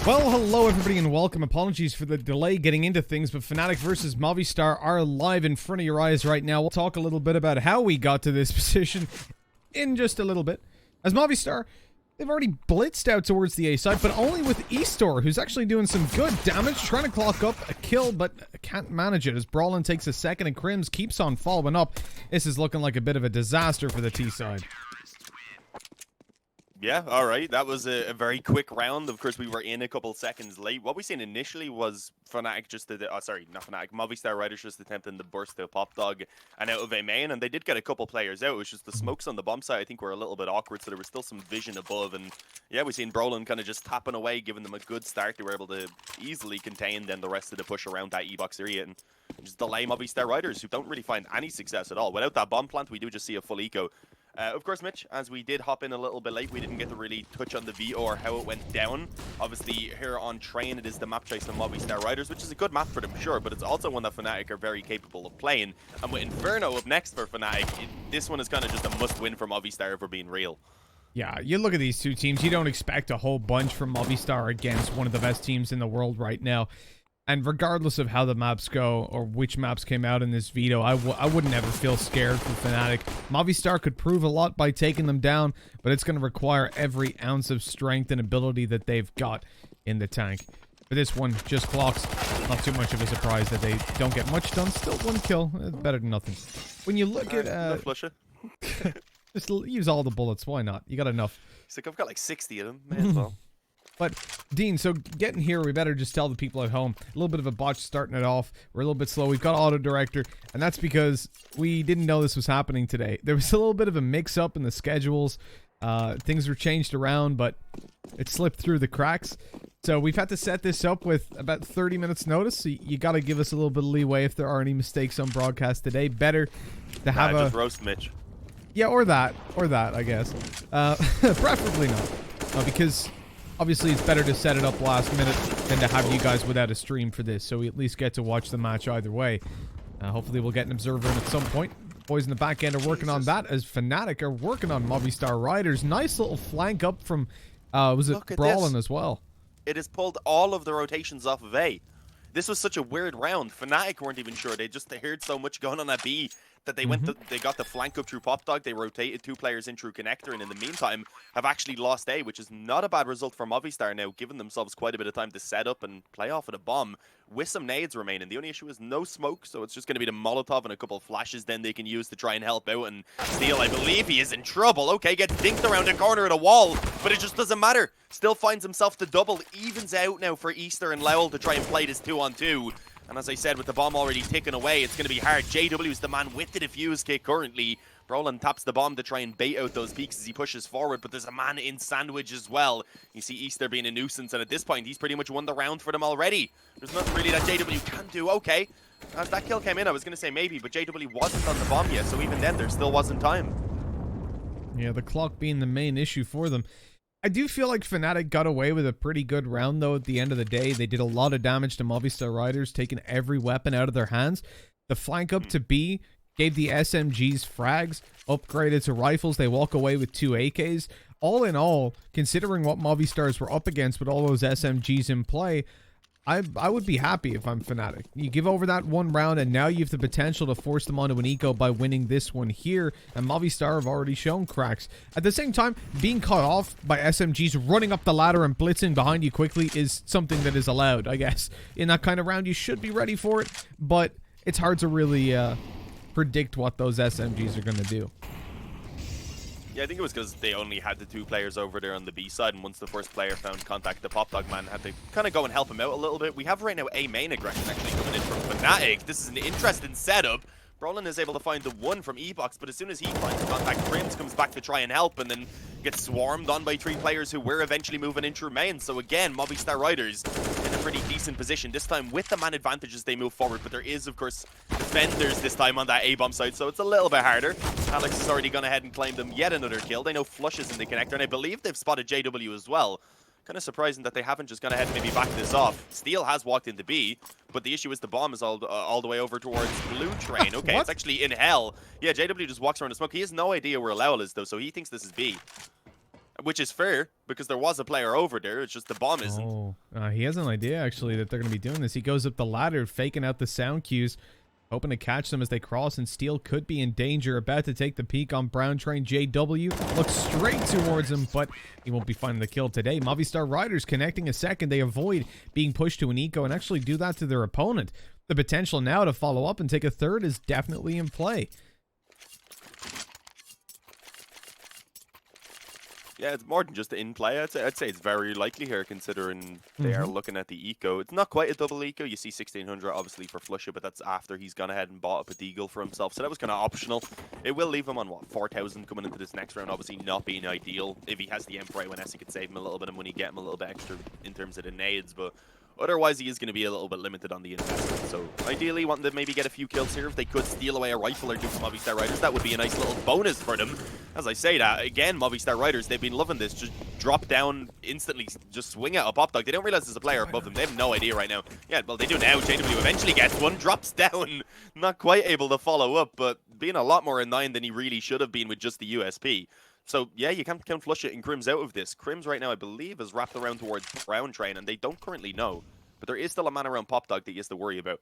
Well, hello everybody and welcome. Apologies for the delay getting into things, but Fnatic versus Movistar are live in front of your eyes right now. We'll talk a little bit about how we got to this position in just a little bit. As Movistar, they've already blitzed out towards the A side, but only with Eastor, who's actually doing some good damage, trying to clock up a kill, but can't manage it as Brawlin takes a second and Crims keeps on following up. This is looking like a bit of a disaster for the T side. Yeah, all right. That was a very quick round. Of course, we were in a couple seconds late. What we seen initially was Fnatic just did, sorry, not Fnatic, Movistar Riders just attempting to burst the pop dog and out of a main, and they did get a couple players out. It was just the smokes on the bomb side, I think, were a little bit awkward, so there was still some vision above. And yeah, we seen Brawlin kind of just tapping away, giving them a good start. They were able to easily contain then the rest of the push around that E-box area and just delay Movistar Riders, who don't really find any success at all. Without that bomb plant, we do just see a full eco. Of course, Mitch, as we did hop in a little bit late, we didn't get to really touch on the VO or how it went down. Obviously, here on Train, it is the map choice of Movistar Riders, which is a good map for them, sure, but it's also one that Fnatic are very capable of playing. And with Inferno up next for Fnatic, this one is kind of just a must-win for Movistar if we're being real. Yeah, you look at these two teams, you don't expect a whole bunch from Movistar against one of the best teams in the world right now. And regardless of how the maps go, or which maps came out in this veto, I wouldn't ever feel scared for Fnatic. Movistar could prove a lot by taking them down, but it's going to require every ounce of strength and ability that they've got in the tank. For this one, just clocks. Not too much of a surprise that they don't get much done. Still one kill. Better than nothing. When you look at... just use all the bullets. Why not? You got enough. He's like, I've got like 60 of them. May as well. But, Dean, so getting here, we better just tell the people at home. A little bit of a botch starting it off. We're a little bit slow. We've got auto director, and that's because we didn't know this was happening today. There was a little bit of a mix-up in the schedules. Things were changed around, but it slipped through the cracks. So we've had to set this up with about 30 minutes notice. So you got to give us a little bit of leeway if there are any mistakes on broadcast today. Better to have just roast Mitch. Yeah, or that, I guess. Preferably not. Because... obviously, it's better to set it up last minute than to have you guys without a stream for this, so we at least get to watch the match either way. Hopefully, we'll get an observer in at some point. Boys in the back end are working on that, as Fnatic are working on Movistar Riders. Nice little flank up from, was it Brawlin as well? It has pulled all of the rotations off of A. This was such a weird round. Fnatic weren't even sure. They heard so much going on at B that they they got the flank up through Pop Dog. They rotated two players in through Connector, and in the meantime have actually lost A, which is not a bad result for Movistar now, giving themselves quite a bit of time to set up and play off with a bomb with some nades remaining. The only issue is no smoke, so it's just going to be the Molotov and a couple of flashes then they can use to try and help out. And Steel, I believe he is in trouble. Okay, gets dinked around the corner of the wall, but it just doesn't matter. Still finds himself the double. Evens out now for Easter and Lowell to try and play this 2-on-2. And as I said, with the bomb already ticking away, it's going to be hard. JW is the man with the defuse kick currently. Brawlin taps the bomb to try and bait out those peaks as he pushes forward, but there's a man in sandwich as well. You see Easter being a nuisance, and at this point, he's pretty much won the round for them already. There's nothing really that JW can do. Okay, as that kill came in, I was going to say maybe, but JW wasn't on the bomb yet, so even then, there still wasn't time. Yeah, the clock being the main issue for them. I do feel like Fnatic got away with a pretty good round, though, at the end of the day. They did a lot of damage to Movistar Riders, taking every weapon out of their hands. The flank up to B gave the SMGs frags, upgraded to rifles. They walk away with 2 AKs. All in all, considering what Movistars were up against with all those SMGs in play, I would be happy if I'm Fnatic. You give over that one round, and now you have the potential to force them onto an eco by winning this one here, and Movistar have already shown cracks. At the same time, being caught off by SMGs running up the ladder and blitzing behind you quickly is something that is allowed, I guess. In that kind of round, you should be ready for it, but it's hard to really predict what those SMGs are going to do. Yeah, I think it was because they only had the 2 players over there on the B side, and once the first player found contact, the Pop Dog man had to kind of go and help him out a little bit. We have right now a main aggression actually coming in from Fnatic. This is an interesting setup. Brawlin is able to find the 1 from E-Box, but as soon as he finds contact, Crims comes back to try and help, and then gets swarmed on by 3 players who were eventually moving in through main. So again, Movistar Riders in a pretty decent position, this time with the man advantage as they move forward, but there is, of course, defenders this time on that A-bomb side, so it's a little bit harder. Alex has already gone ahead and claimed them yet another kill. They know Flush is in the connector, and I believe they've spotted JW as well. Kind of surprising that they haven't just gone ahead and maybe backed this off. Steel has walked into B, but the issue is the bomb is all the way over towards Blue Train. Okay, it's actually in hell. Yeah, JW just walks around the smoke. He has no idea where Lowell is, though, so he thinks this is B. which is fair because there was a player over there. It's just the bomb isn't. Oh, he has an idea actually that they're going to be doing this. He goes up the ladder, faking out the sound cues, hoping to catch them as they cross, and Steel could be in danger. About to take the peek on Brown Train. JW looks straight towards him, but he won't be finding the kill today. Movistar Riders connecting a second. They avoid being pushed to an eco and actually do that to their opponent. The potential now to follow up and take a third is definitely in play. Yeah, it's more than just in play. I'd say it's very likely here, considering they are looking at the eco. It's not quite a double eco. You see 1600 obviously for Flusha, but that's after he's gone ahead and bought up a deagle for himself. So that was kind of optional. It will leave him on, what, 4,000 coming into this next round. Obviously not being ideal. If he has the Emperor, when he could save him a little bit of money, get him a little bit extra in terms of the nades. But otherwise, he is going to be a little bit limited on the investment. So ideally, wanting to maybe get a few kills here. If they could steal away a rifle or do some Movistar Riders, that would be a nice little bonus for them. As I say that, again, Movistar Riders, they've been loving this. Just drop down instantly, just swing out a pop dog. They don't realize there's a player above them. They have no idea right now. Yeah, well, they do now. JW eventually gets one, drops down. Not quite able to follow up, but being a lot more in 9 than he really should have been with just the USP. So, yeah, you can't count Flusha and Crims out of this. Crims right now, I believe, is wrapped around towards Brown Train, and they don't currently know. But there is still a man around Pop Dog that he has to worry about.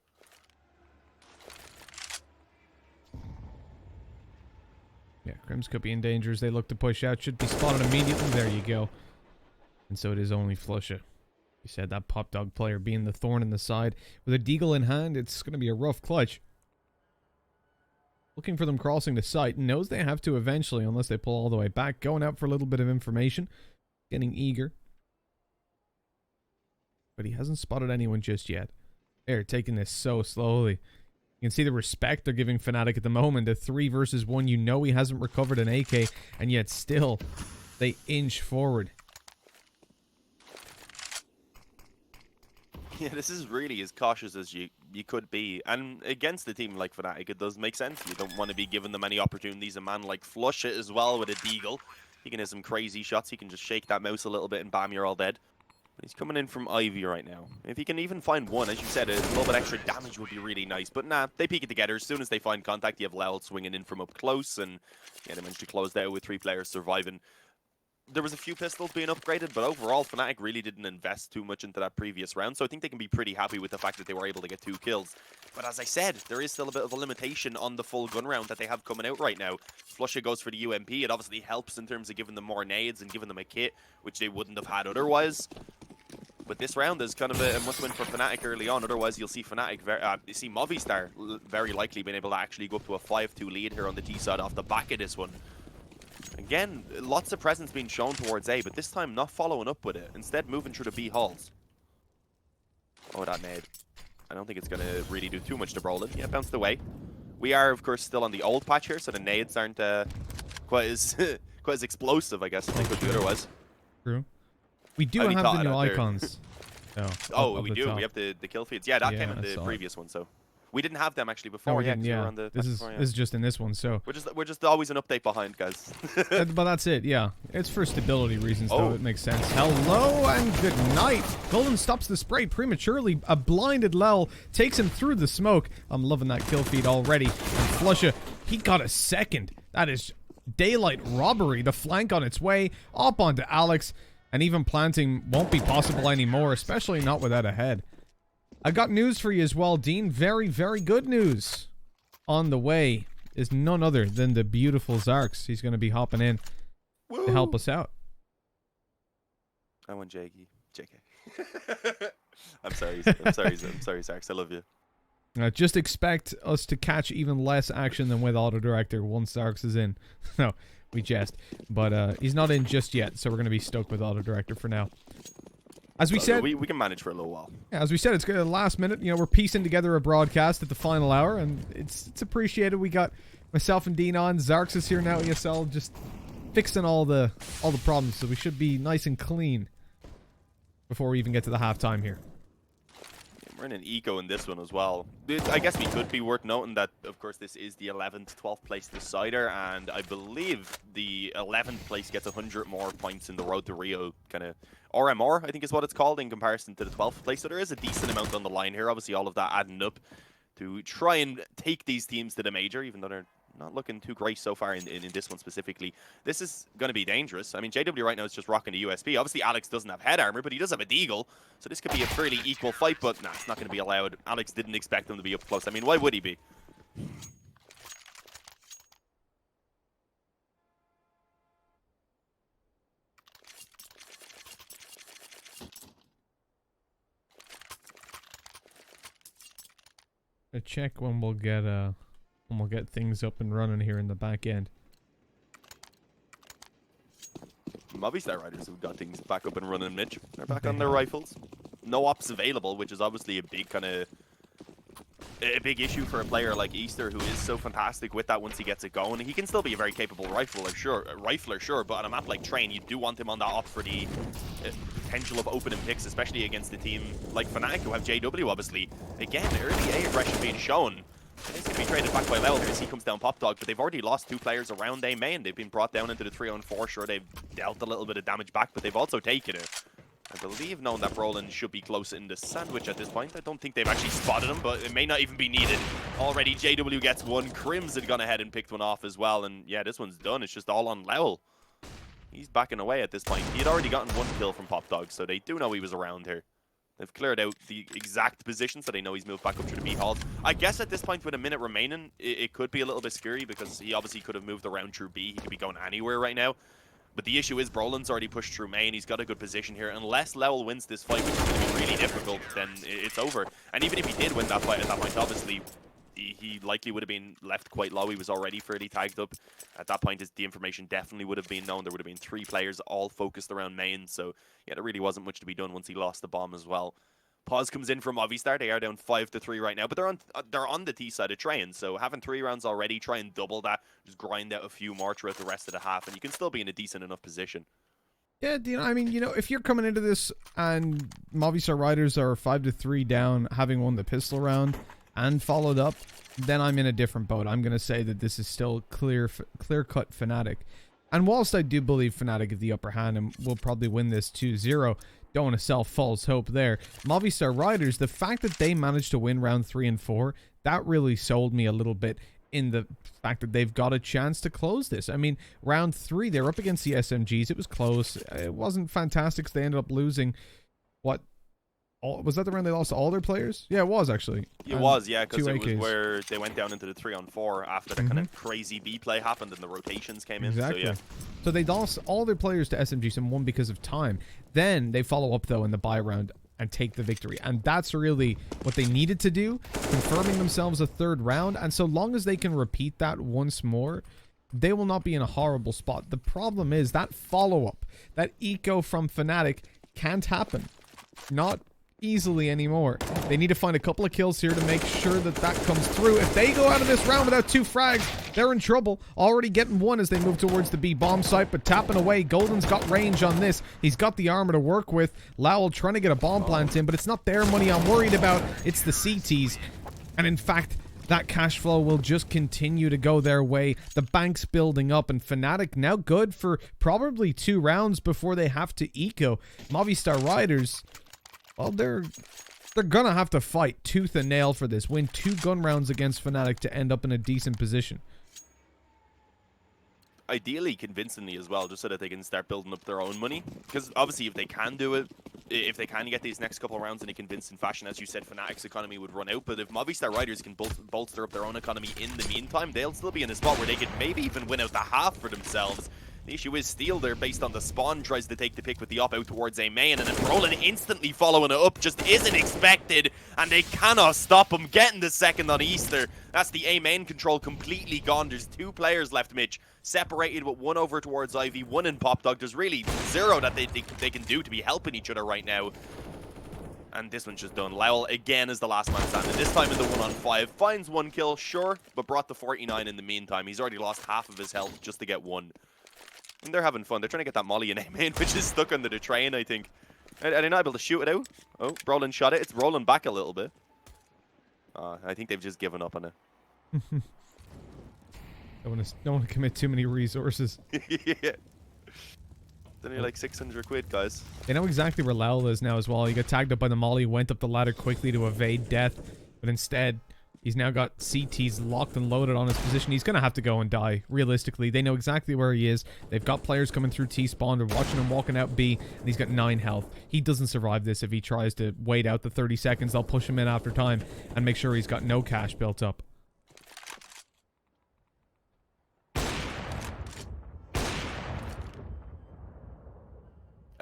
Yeah, Crims could be in danger as they look to push out. Should be spotted immediately. There you go. And so it is only Flusha. You said that Pop Dog player being the thorn in the side. With a deagle in hand, it's going to be a rough clutch. Looking for them crossing the site. Knows they have to eventually, unless they pull all the way back. Going out for a little bit of information. Getting eager. But he hasn't spotted anyone just yet. They're taking this so slowly. You can see the respect they're giving Fnatic at the moment. A 3 versus 1. You know he hasn't recovered an AK, and yet still they inch forward. Yeah, this is really as cautious as you could be. And against a team like Fnatic, it does make sense. You don't want to be giving them any opportunities. A man like Flusha as well with a deagle. He can hit some crazy shots. He can just shake that mouse a little bit and bam, you're all dead. He's coming in from Ivy right now. If he can even find one, as you said, a little bit extra damage would be really nice. But nah, they peek it together. As soon as they find contact, you have Lel swinging in from up close. And yeah, they managed to close that with 3 players surviving. There was a few pistols being upgraded, but overall, Fnatic really didn't invest too much into that previous round. So I think they can be pretty happy with the fact that they were able to get 2 kills. But as I said, there is still a bit of a limitation on the full gun round that they have coming out right now. Flusha goes for the UMP. It obviously helps in terms of giving them more nades and giving them a kit, which they wouldn't have had otherwise. But this round is kind of a must-win for Fnatic early on. Otherwise, you'll see Fnatic, you see Movistar very likely being able to actually go up to a 5-2 lead here on the T side off the back of this one. Again, lots of presence being shown towards A, but this time not following up with it. Instead, moving through the B halls. Oh, that nade. I don't think it's going to really do too much to Brolin. Yeah, bounced away. We are, of course, still on the old patch here, so the nades aren't quite as quite as explosive, I guess, as they could be otherwise. True. We do have the new icons. Oh, we do. We have the kill feeds. Yeah, that came in the previous one, so we didn't have them actually before. No, we didn't, yeah. This is just in this one, so we're just always an update behind, guys. But that's it. Yeah, it's for stability reasons, though. It makes sense. Hello and good night. Golden stops the spray prematurely. A blinded Lel takes him through the smoke. I'm loving that kill feed already. And Flusha, he got a second. That is daylight robbery. The flank on its way up onto Alex. And even planting won't be possible anymore, especially not without a head. I got news for you as well, Dean. Very, very good news. On the way is none other than the beautiful Zarks. He's going to be hopping in to help us out. I want JK. I'm sorry. I'm sorry, Zarks. I love you. Just expect us to catch even less action than with Auto Director once Zarks is in. No. We jest, but he's not in just yet, so we're going to be stoked with Auto Director for now. As we said, we can manage for a little while. Yeah, as we said, it's good. Last minute, you know, we're piecing together a broadcast at the final hour, and it's appreciated. We got myself and Dean on. Zarks is here now. ESL just fixing all the problems, so we should be nice and clean before we even get to the halftime here. We're in an eco in this one as well. I guess we could be worth noting that, of course, this is the 11th, 12th place decider, and I believe the 11th place gets 100 more points in the Road to Rio, kind of RMR, I think is what it's called, in comparison to the 12th place. So there is a decent amount on the line here. Obviously, all of that adding up to try and take these teams to the major, even though they're not looking too great so far in this one specifically. This is going to be dangerous. I mean, JW right now is just rocking the USP. Obviously, Alex doesn't have head armor, but he does have a deagle. So this could be a fairly equal fight, but nah, it's not going to be allowed. Alex didn't expect him to be up close. I mean, why would he be? A check when we'll get things up and running here in the back end. Movistar riders have got things back up and running, Mitch. They're back on their rifles. No ops available, which is obviously a big big issue for a player like Easter, who is so fantastic with that once he gets it going. He can still be a very capable rifler, sure, but on a map like Train, you do want him on that op for the potential of opening picks, especially against a team like Fnatic, who have JW, obviously. Again, early A aggression being shown. It's going to be traded back by Lowell here as he comes down Pop Dog, but they've already lost 2 players around A main. They've been brought down into the 3-on-4. Sure, they've dealt a little bit of damage back, but they've also taken it. I believe knowing that Brolin should be close in the sandwich at this point. I don't think they've actually spotted him, but it may not even be needed. Already JW gets one. Crims had gone ahead and picked one off as well, and yeah, this one's done. It's just all on Lowell. He's backing away at this point. He had already gotten 1 kill from Pop Dog, so they do know he was around here. They've cleared out the exact position, so they know he's moved back up through the B halls. I guess at this point, with a minute remaining, it could be a little bit scary because he obviously could have moved around through B. He could be going anywhere right now. But the issue is Brolin's already pushed through main. He's got a good position here. Unless Lowell wins this fight, which is going to be really difficult, then it's over. And even if he did win that fight at that point, obviously, he likely would have been left quite low. He was already fairly tagged up. At that point, the information definitely would have been known. There would have been 3 players all focused around main. So, yeah, there really wasn't much to be done once he lost the bomb as well. Pause comes in from Movistar. They are down 5-3 right now, but they're on the T side of Train. So having 3 rounds already, try and double that. Just grind out a few more throughout the rest of the half, and you can still be in a decent enough position. Yeah, I mean, if you're coming into this and Movistar Riders are 5-3 down, having won the pistol round and followed up, then I'm in a different boat. I'm gonna say that this is still clear-cut Fnatic. And whilst I do believe Fnatic have the upper hand and will probably win this 2-0. Don't want to sell false hope there. Movistar Riders, the fact that they managed to win round 3 and 4, that really sold me a little bit in the fact that they've got a chance to close this. I mean, round 3, they're up against the SMGs. It was close. It wasn't fantastic. They ended up losing, what? Was that the round they lost all their players? Yeah, it was actually. It was, yeah, because it was where they went down into the 3-on-4 after the kind of crazy B play happened and the rotations came in. Exactly. So, yeah. So they lost all their players to SMGs and won because of time. Then they follow up, though, in the bye round and take the victory. And that's really what they needed to do, confirming themselves a 3rd round. And so long as they can repeat that once more, they will not be in a horrible spot. The problem is that follow-up, that eco from Fnatic can't happen. Not easily anymore. They need to find a couple of kills here to make sure that that comes through. If they go out of this round without 2 frags, they're in trouble. Already getting 1 as they move towards the B bomb site, but tapping away. Golden's got range on this. He's got the armor to work with. Lowell trying to get a bomb plant in, but it's not their money I'm worried about. It's the CTs. And in fact, that cash flow will just continue to go their way. The bank's building up, and Fnatic now good for probably 2 rounds before they have to eco. Movistar Riders, well, they're gonna have to fight tooth and nail for this. Win 2 gun rounds against Fnatic to end up in a decent position. Ideally, convincingly as well, just so that they can start building up their own money. Because obviously, if they can do it, if they can get these next couple of rounds in a convincing fashion, as you said, Fnatic's economy would run out. But if Movistar Riders can bolster up their own economy in the meantime, they'll still be in a spot where they could maybe even win out the half for themselves. The issue is Steel there, based on the spawn, tries to take the pick with the op out towards a main, and then Brolin instantly following it up just isn't expected, and they cannot stop him getting the 2nd on Easter. That's the A main control completely gone. There's 2 players left, Mitch, separated with 1 over towards Ivy, 1 in Pop Dog. There's really 0 that they can do to be helping each other right now. And this one's just done. Lowell again is the last man standing. This time in the 1-on-5. Finds 1 kill, sure, but brought the 49 in the meantime. He's already lost half of his health just to get 1. And they're having fun. They're trying to get that molly in A-main, which is stuck under the train, I think. Are they not able to shoot it out? Oh, Brolin shot it. It's rolling back a little bit. I think they've just given up on it. Don't want to commit too many resources. Yeah. Then you're like 600 quid, guys. They know exactly where Lowell is now as well. He got tagged up by the molly, went up the ladder quickly to evade death, but instead He's now got CTs locked and loaded on his position. He's going to have to go and die, realistically. They know exactly where he is. They've got players coming through T-spawn. They're watching him walking out B, and he's got 9 health. He doesn't survive this if he tries to wait out the 30 seconds. They'll push him in after time and make sure he's got no cash built up.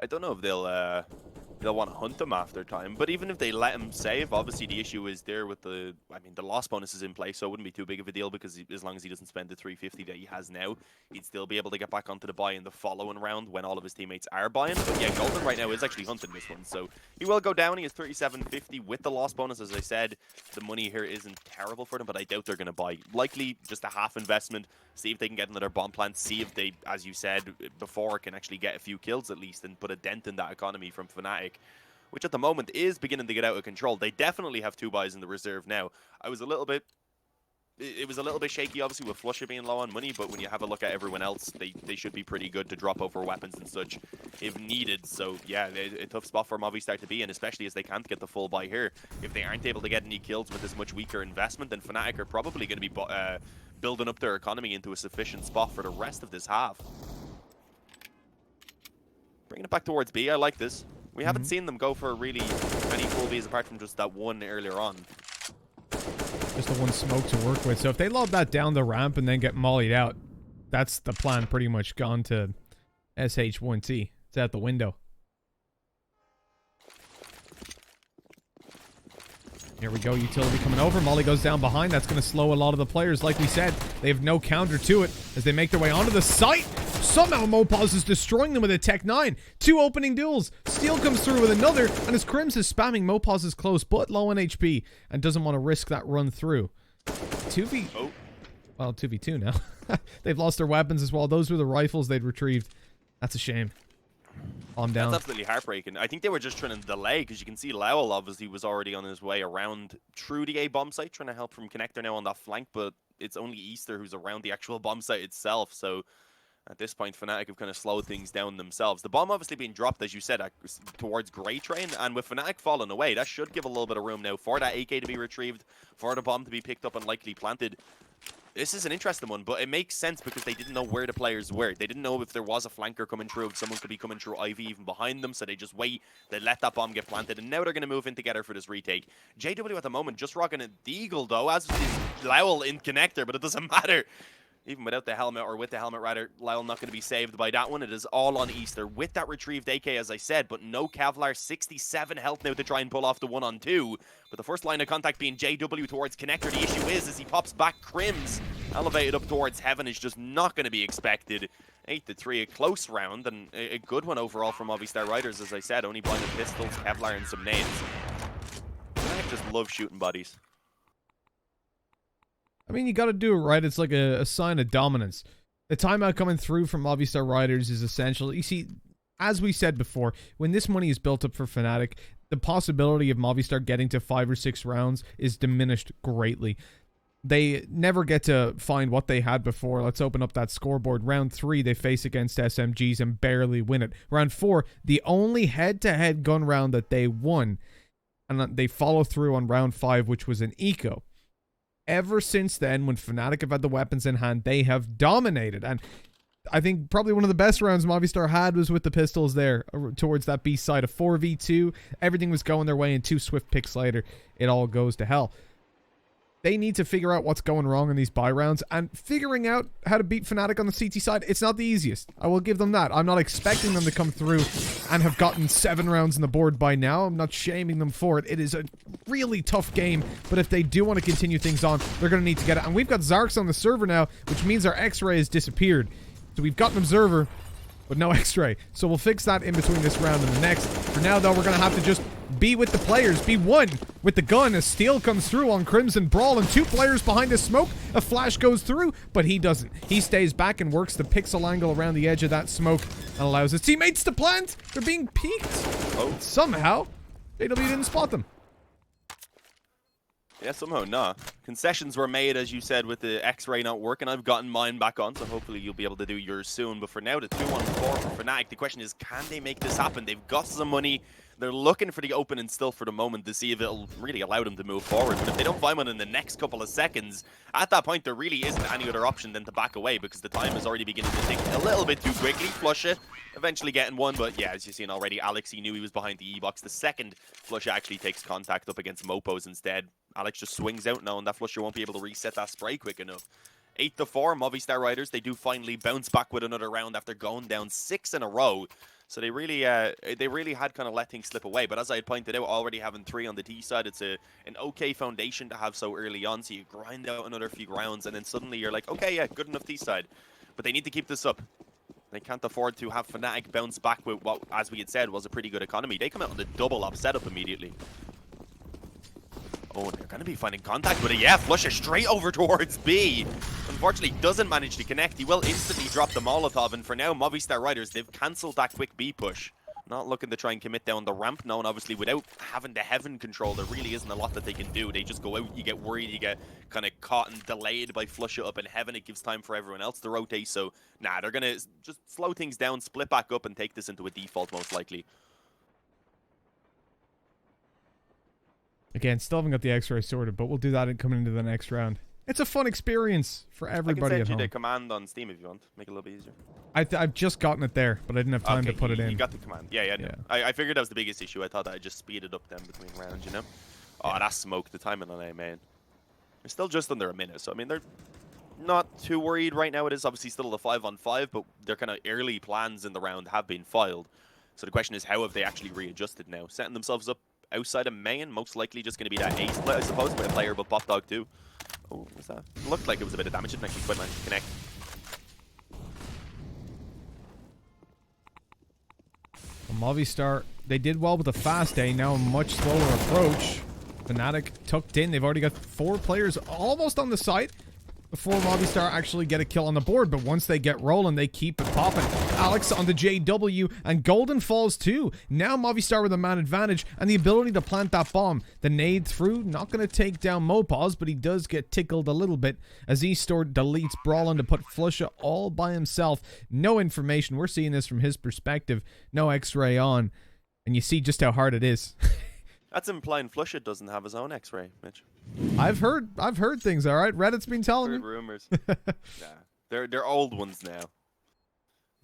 I don't know if they'll want to hunt him after time, but even if they let him save, obviously the issue is there with the, I mean, the loss bonus is in place, so it wouldn't be too big of a deal because as long as he doesn't spend the 350 that he has now, he'd still be able to get back onto the buy in the following round when all of his teammates are buying. But yeah, Golden right now is actually hunting this one, so he will go down. He has 3750 with the loss bonus. As I said, the money here isn't terrible for them, but I doubt they're going to buy. Likely just a half investment, see if they can get another bomb plant, see if they, as you said before, can actually get a few kills at least and put a dent in that economy from Fnatic, which at the moment is beginning to get out of control. They definitely have 2 buys in the reserve now. It was a little bit shaky, obviously, with Flusher being low on money, but when you have a look at everyone else, they should be pretty good to drop over weapons and such if needed. So yeah, a tough spot for Movistar to be in, especially as they can't get the full buy here. If they aren't able to get any kills with this much weaker investment, then Fnatic are probably going to be building up their economy into a sufficient spot for the rest of this half. Bringing it back towards B, I like this. We haven't seen them go for really many full Bs apart from just that one earlier on. Just the one smoke to work with. So if they lob that down the ramp and then get mollied out, that's the plan pretty much gone to SH1T. It's out the window. Here we go, utility coming over. Molly goes down behind. That's going to slow a lot of the players. Like we said, they have no counter to it as they make their way onto the site. Somehow Mopaz is destroying them with a Tech 9. 2 opening duels. Steel comes through with another, and as Crims is spamming, Mopaz is close, but low on HP, and doesn't want to risk that run through. 2v... Oh. Well, 2v2 now. They've lost their weapons as well. Those were the rifles they'd retrieved. That's a shame. Calm down. That's absolutely heartbreaking. I think they were just trying to delay, because you can see Lowell obviously was already on his way around through the A bomb site, trying to help from Connector now on that flank, but it's only Easter who's around the actual bomb site itself, so at this point, Fnatic have kind of slowed things down themselves. The bomb obviously being dropped, as you said, towards Grey Train, and with Fnatic falling away, that should give a little bit of room now for that AK to be retrieved, for the bomb to be picked up and likely planted. This is an interesting one, but it makes sense because they didn't know where the players were. They didn't know if there was a flanker coming through, if someone could be coming through IV even behind them, so they just wait, they let that bomb get planted, and now they're going to move in together for this retake. JW at the moment just rocking a deagle, though, as is Lowell in Connector, but it doesn't matter. Even without the helmet, or with the helmet rather, Lyle not going to be saved by that one. It is all on Easter with that retrieved AK, as I said, but no Kevlar. 67 health now to try and pull off the 1-on-2. But the first line of contact being JW towards Connector. The issue is, as he pops back, Crims elevated up towards Heaven is just not going to be expected. 8-3, a close round, and a good one overall from Movistar Riders, as I said. Only blinded pistols, Kevlar, and some nades. I just love shooting bodies. I mean, you got to do it right. It's like a sign of dominance. The timeout coming through from Movistar Riders is essential. You see, as we said before, when this money is built up for Fnatic, the possibility of Movistar getting to 5 or 6 rounds is diminished greatly. They never get to find what they had before. Let's open up that scoreboard. Round 3, they face against SMGs and barely win it. Round 4, the only head-to-head gun round that they won, and they follow through on round 5, which was an eco. Ever since then, when Fnatic have had the weapons in hand, they have dominated. And I think probably one of the best rounds Movistar had was with the pistols there towards that B side. A 4v2. Everything was going their way, and 2 swift picks later, it all goes to hell. They need to figure out what's going wrong in these buy rounds, and figuring out how to beat Fnatic on the CT side, it's not the easiest. I will give them that. I'm not expecting them to come through and have gotten 7 rounds on the board by now. I'm not shaming them for it. It is a really tough game, but if they do want to continue things on, they're going to need to get it. And we've got Zarks on the server now, which means our X-Ray has disappeared. So we've got an observer, but no X-Ray. So we'll fix that in between this round and the next. For now, though, we're going to have to just be with the players, be one with the gun as Steel comes through on Crimson Brawl, and 2 players behind the smoke. A flash goes through, but he doesn't. He stays back and works the pixel angle around the edge of that smoke and allows his teammates to plant. They're being peeked. Oh, somehow JW didn't spot them. Yeah, somehow not. Concessions were made, as you said, with the X-Ray not working. I've gotten mine back on, so hopefully you'll be able to do yours soon. But for now, the 2-1-4 for Fnatic. The question is, can they make this happen? They've got some money. They're looking for the opening still for the moment to see if it'll really allow them to move forward. But if they don't find one in the next couple of seconds, at that point there really isn't any other option than to back away because the time is already beginning to tick a little bit too quickly. Flusha eventually getting one, but yeah, as you've seen already, Alex, he knew he was behind the E-box. The second Flusha actually takes contact up against Mopos instead, Alex just swings out knowing that Flusha won't be able to reset that spray quick enough. 8-4, Movistar Riders, they do finally bounce back with another round after going down 6 in a row. So they really had kind of let things slip away. But as I had pointed out, already having 3 on the T side, it's an okay foundation to have so early on. So you grind out another few rounds, and then suddenly you're like, okay, yeah, good enough T side. But they need to keep this up. They can't afford to have Fnatic bounce back with what, as we had said, was a pretty good economy. They come out on the double up setup immediately. Oh, and they're going to be finding contact with it. Yeah, Flusha straight over towards B. Unfortunately, doesn't manage to connect. He will instantly drop the Molotov, and for now, Movistar Riders, they've cancelled that quick B push. Not looking to try and commit down the ramp now, and obviously without having the Heaven control, there really isn't a lot that they can do. They just go out, you get worried, you get kind of caught and delayed by Flusha up in Heaven. It gives time for everyone else to rotate, so nah, they're going to just slow things down, split back up, and take this into a default most likely. Again, still haven't got the X-ray sorted, but we'll do that coming into the next round. It's a fun experience for everybody at home. I can send you the command on Steam if you want. Make it a little bit easier. I've just gotten it there, but I didn't have time to put it in. You got the command. Yeah. I figured that was the biggest issue. I thought I'd just speed it up then between rounds, you know? Oh, that smoke. The timing on A, man. They're still just under a minute, so I mean, they're not too worried right now. It is obviously still a 5-on-5, but their kind of early plans in the round have been filed. So the question is, how have they actually readjusted now? Setting themselves up outside of main, most likely just going to be that A split, I suppose, with a player but Pop Dog too. Oh, what was that? Looked like it was a bit of damage. Didn't actually quite manage to connect. Well, Movistar, they did well with the fast A, now a much slower approach. Fnatic tucked in. They've already got 4 players almost on the site before Movistar actually get a kill on the board, but once they get rolling, they keep it popping. Alex on the JW, and Golden falls too. Now Movistar with a man advantage and the ability to plant that bomb. The nade through, not going to take down Mopaz, but he does get tickled a little bit as Eastore deletes Brawlin to put Flusha all by himself. No information. We're seeing this from his perspective. No X-ray on, and you see just how hard it is. That's implying Flusha doesn't have his own X-ray, Mitch. I've heard things, all right? Reddit's been telling me. Rumors. Yeah, they're old ones now.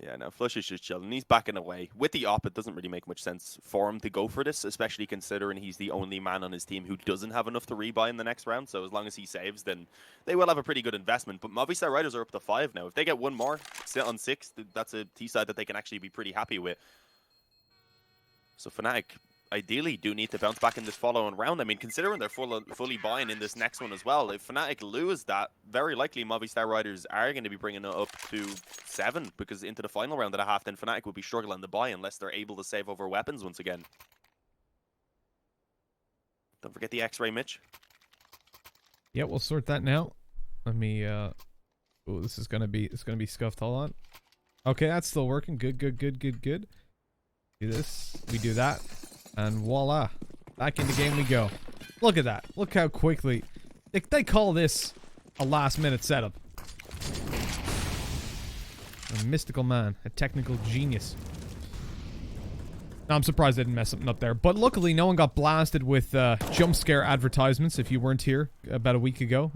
Yeah, no, Flusha's just chilling. He's backing away. With the op, it doesn't really make much sense for him to go for this, especially considering he's the only man on his team who doesn't have enough to rebuy in the next round. So as long as he saves, then they will have a pretty good investment. But Movistar Riders are up to 5 now. If they get one more, sit on 6, that's a T-side that they can actually be pretty happy with. So Fnatic ideally do need to bounce back in this following round. I mean, considering they're fully buying in this next one as well, if Fnatic lose that, very likely Movistar Riders are going to be bringing it up to 7, because into the final round of the half, then Fnatic would be struggling to buy unless they're able to save over weapons once again. Don't forget the X-ray, Mitch. Yeah, we'll sort that now. Let me, oh, it's gonna be scuffed. Hold on. Okay, that's still working. Good. Do this. We do that. And voila. Back in the game we go. Look at that. Look how quickly. They call this a last-minute setup. A mystical man. A technical genius. Now, I'm surprised they didn't mess something up there. But luckily, no one got blasted with jump scare advertisements if you weren't here about a week ago.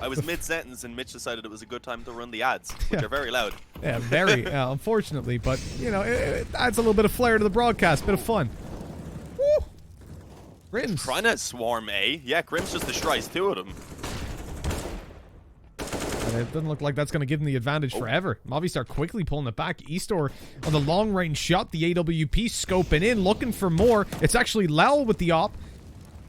I was mid-sentence and Mitch decided it was a good time to run the ads, which are very loud. Yeah, very, unfortunately. But, you know, it adds a little bit of flair to the broadcast. Bit of fun. Woo! Grims. Trying to swarm A. Yeah, Grims just destroys 2 of them. And it doesn't look like that's going to give them the advantage forever. Movistar quickly pulling it back. Eastore on the long-range shot. The AWP scoping in, looking for more. It's actually Lel with the op.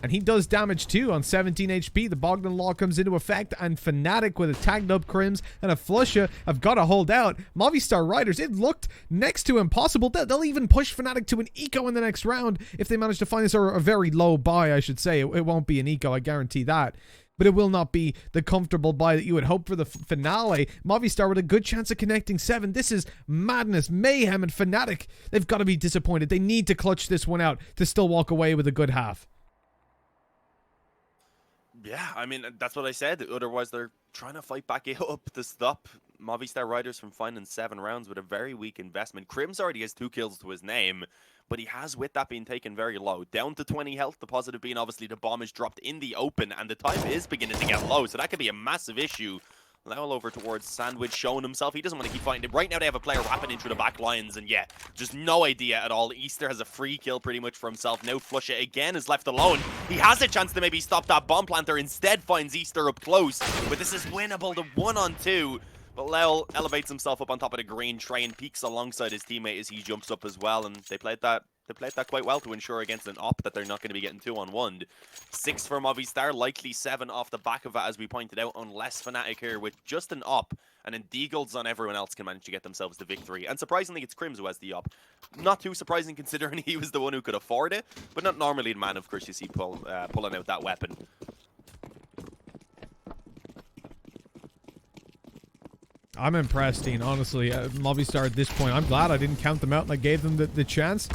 And he does damage too on 17 HP. The Bogdan Law comes into effect, and Fnatic with a tagged up Crims and a Flusha have got to hold out. Movistar Riders, it looked next to impossible. They'll even push Fnatic to an eco in the next round if they manage to find this, or a very low buy, I should say. It won't be an eco, I guarantee that. But it will not be the comfortable buy that you would hope for the finale. Movistar with a good chance of connecting 7. This is madness, mayhem, and Fnatic. They've got to be disappointed. They need to clutch this one out to still walk away with a good half. Yeah, I mean, that's what I said. Otherwise, they're trying to fight back up to stop Movistar Riders from finding 7 rounds with a very weak investment. Crims already has 2 kills to his name, but he has, with that being taken very low, down to 20 health. The positive being obviously the bomb is dropped in the open, and the time is beginning to get low, so that could be a massive issue. Lowell over towards Sandwich, showing himself. He doesn't want to keep fighting it. Right now they have a player wrapping in through the back lines, and yeah, just no idea at all. Easter has a free kill pretty much for himself. Now Flush It again is left alone. He has a chance to maybe stop that bomb planter. Instead finds Easter up close, but this is winnable. The 1-on-2. But Lowell elevates himself up on top of the green tray and peeks alongside his teammate as he jumps up as well, and they played that quite well to ensure against an op that they're not going to be getting 2-on-1'd. 6 for Movistar, likely 7 off the back of it, as we pointed out, unless Fnatic here with just an op, and then Deagles on everyone else can manage to get themselves the victory. And surprisingly, it's Crims who has the op. Not too surprising considering he was the one who could afford it, but not normally the man, of course, you see pulling out that weapon. I'm impressed, Dean, honestly. Movistar at this point, I'm glad I didn't count them out and I gave them the chance.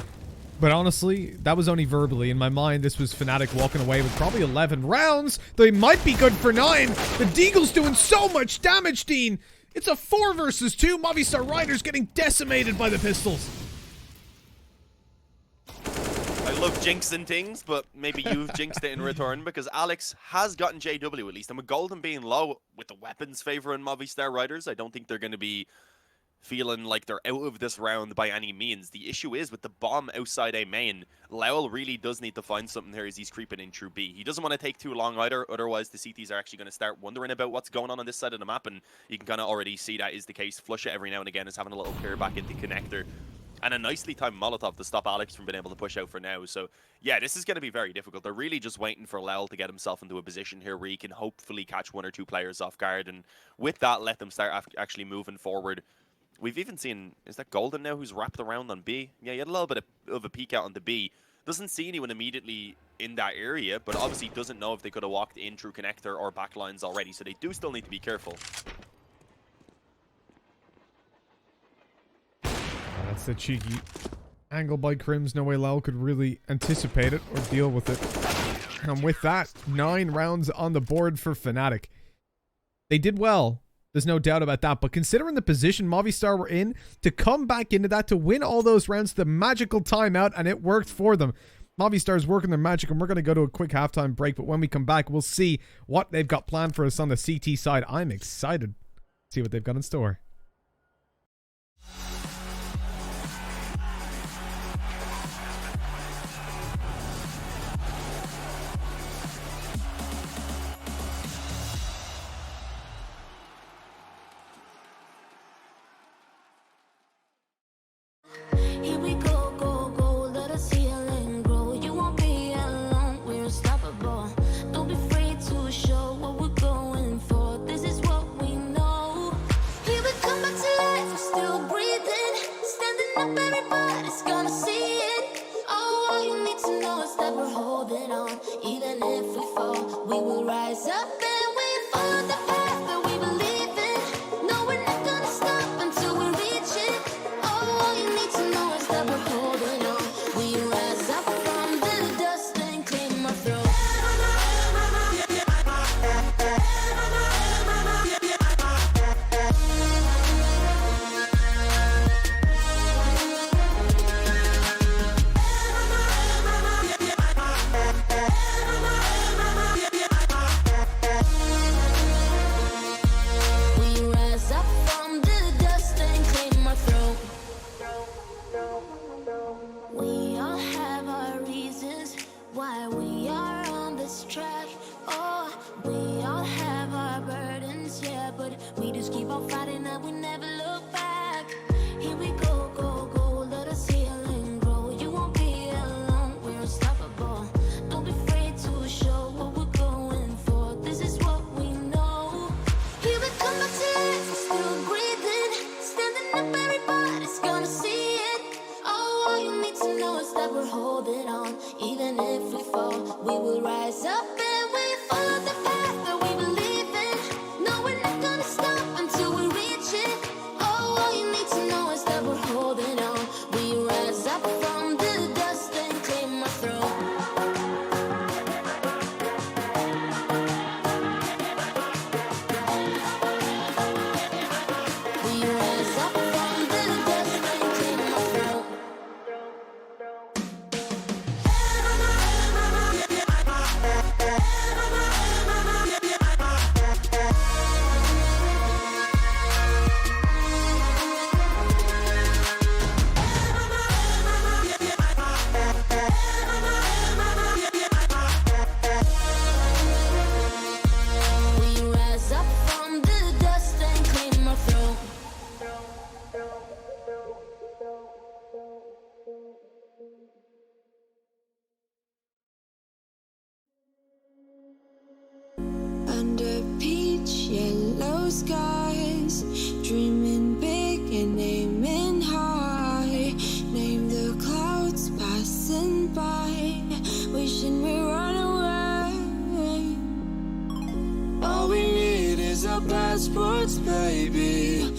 But honestly, that was only verbally. In my mind, this was Fnatic walking away with probably 11 rounds. They might be good for 9. The Deagle's doing so much damage, Dean. It's a 4 versus 2. Movistar Riders getting decimated by the pistols. I love jinxing things, but maybe you've jinxed it in return, because Alex has gotten JW at least. And with Golden being low, with the weapons favoring Movistar Riders, I don't think they're going to be feeling like they're out of this round by any means. The issue is with the bomb outside A main, Lowell really does need to find something here as he's creeping in through B. He doesn't want to take too long either, otherwise the CTs are actually going to start wondering about what's going on this side of the map, and you can kind of already see that is the case. Flush It every now and again is having a little clear back into connector, and a nicely timed Molotov to stop Alex from being able to push out for now. So yeah, this is going to be very difficult. They're really just waiting for Lowell to get himself into a position here where he can hopefully catch 1 or 2 players off guard, and with that let them start actually moving forward. We've even seen, is that Golden now who's wrapped around on B? Yeah, he had a little bit of a peek out on the B. Doesn't see anyone immediately in that area, but obviously doesn't know if they could have walked in through connector or backlines already, so they do still need to be careful. That's the cheeky angle by Crims. No way Lowell could really anticipate it or deal with it. And with that, 9 rounds on the board for Fnatic. They did well. There's no doubt about that. But considering the position Movistar were in, to come back into that, to win all those rounds, the magical timeout, and it worked for them. Movistar's working their magic, and we're going to go to a quick halftime break. But when we come back, we'll see what they've got planned for us on the CT side. I'm excited to see what they've got in store. We're holding on, even if we fall. skies, dreaming big and aiming high. Name the clouds passing by, wishing we run away. All we need is our passports, baby.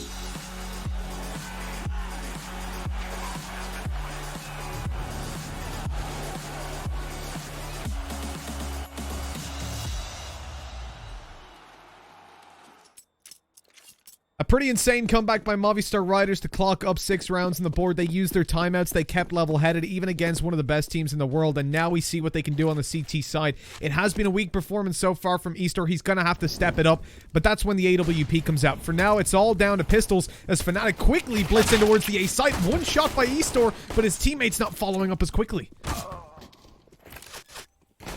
A pretty insane comeback by Movistar Riders to clock up 6 rounds on the board. They used their timeouts. They kept level-headed, even against one of the best teams in the world. And now we see what they can do on the CT side. It has been a weak performance so far from Eastor. He's going to have to step it up. But that's when the AWP comes out. For now, it's all down to pistols as Fnatic quickly blitz in towards the A site. One shot by Eastor, but his teammates not following up as quickly.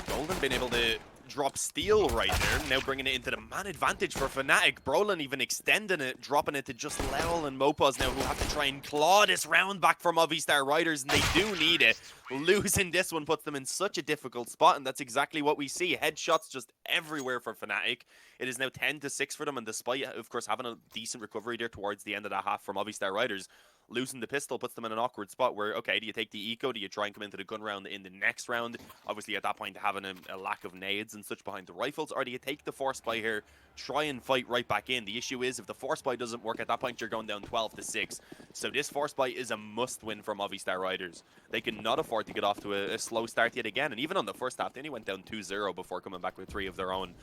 Golden been able to drop steal right there, now bringing it into the man advantage for Fnatic. Brolin even extending it, dropping it to just Lowell and Mopaz now, who have to try and claw this round back from Movistar Riders, and they do need it. Losing this one puts them in such a difficult spot, and that's exactly what we see. Headshots just everywhere for Fnatic. It is now 10-6 for them, and despite, of course, having a decent recovery there towards the end of that half for Movistar Riders, losing the pistol puts them in an awkward spot where, okay, do you take the eco? Do you try and come into the gun round in the next round? Obviously, at that point, having a lack of nades and such behind the rifles. Or do you take the force buy here, try and fight right back in? The issue is, if the force buy doesn't work, at that point, you're going down 12-6. So this force buy is a must-win for Movistar Riders. They cannot afford to get off to a slow start yet again. And even on the first half, they only went down 2-0 before coming back with 3 of their own.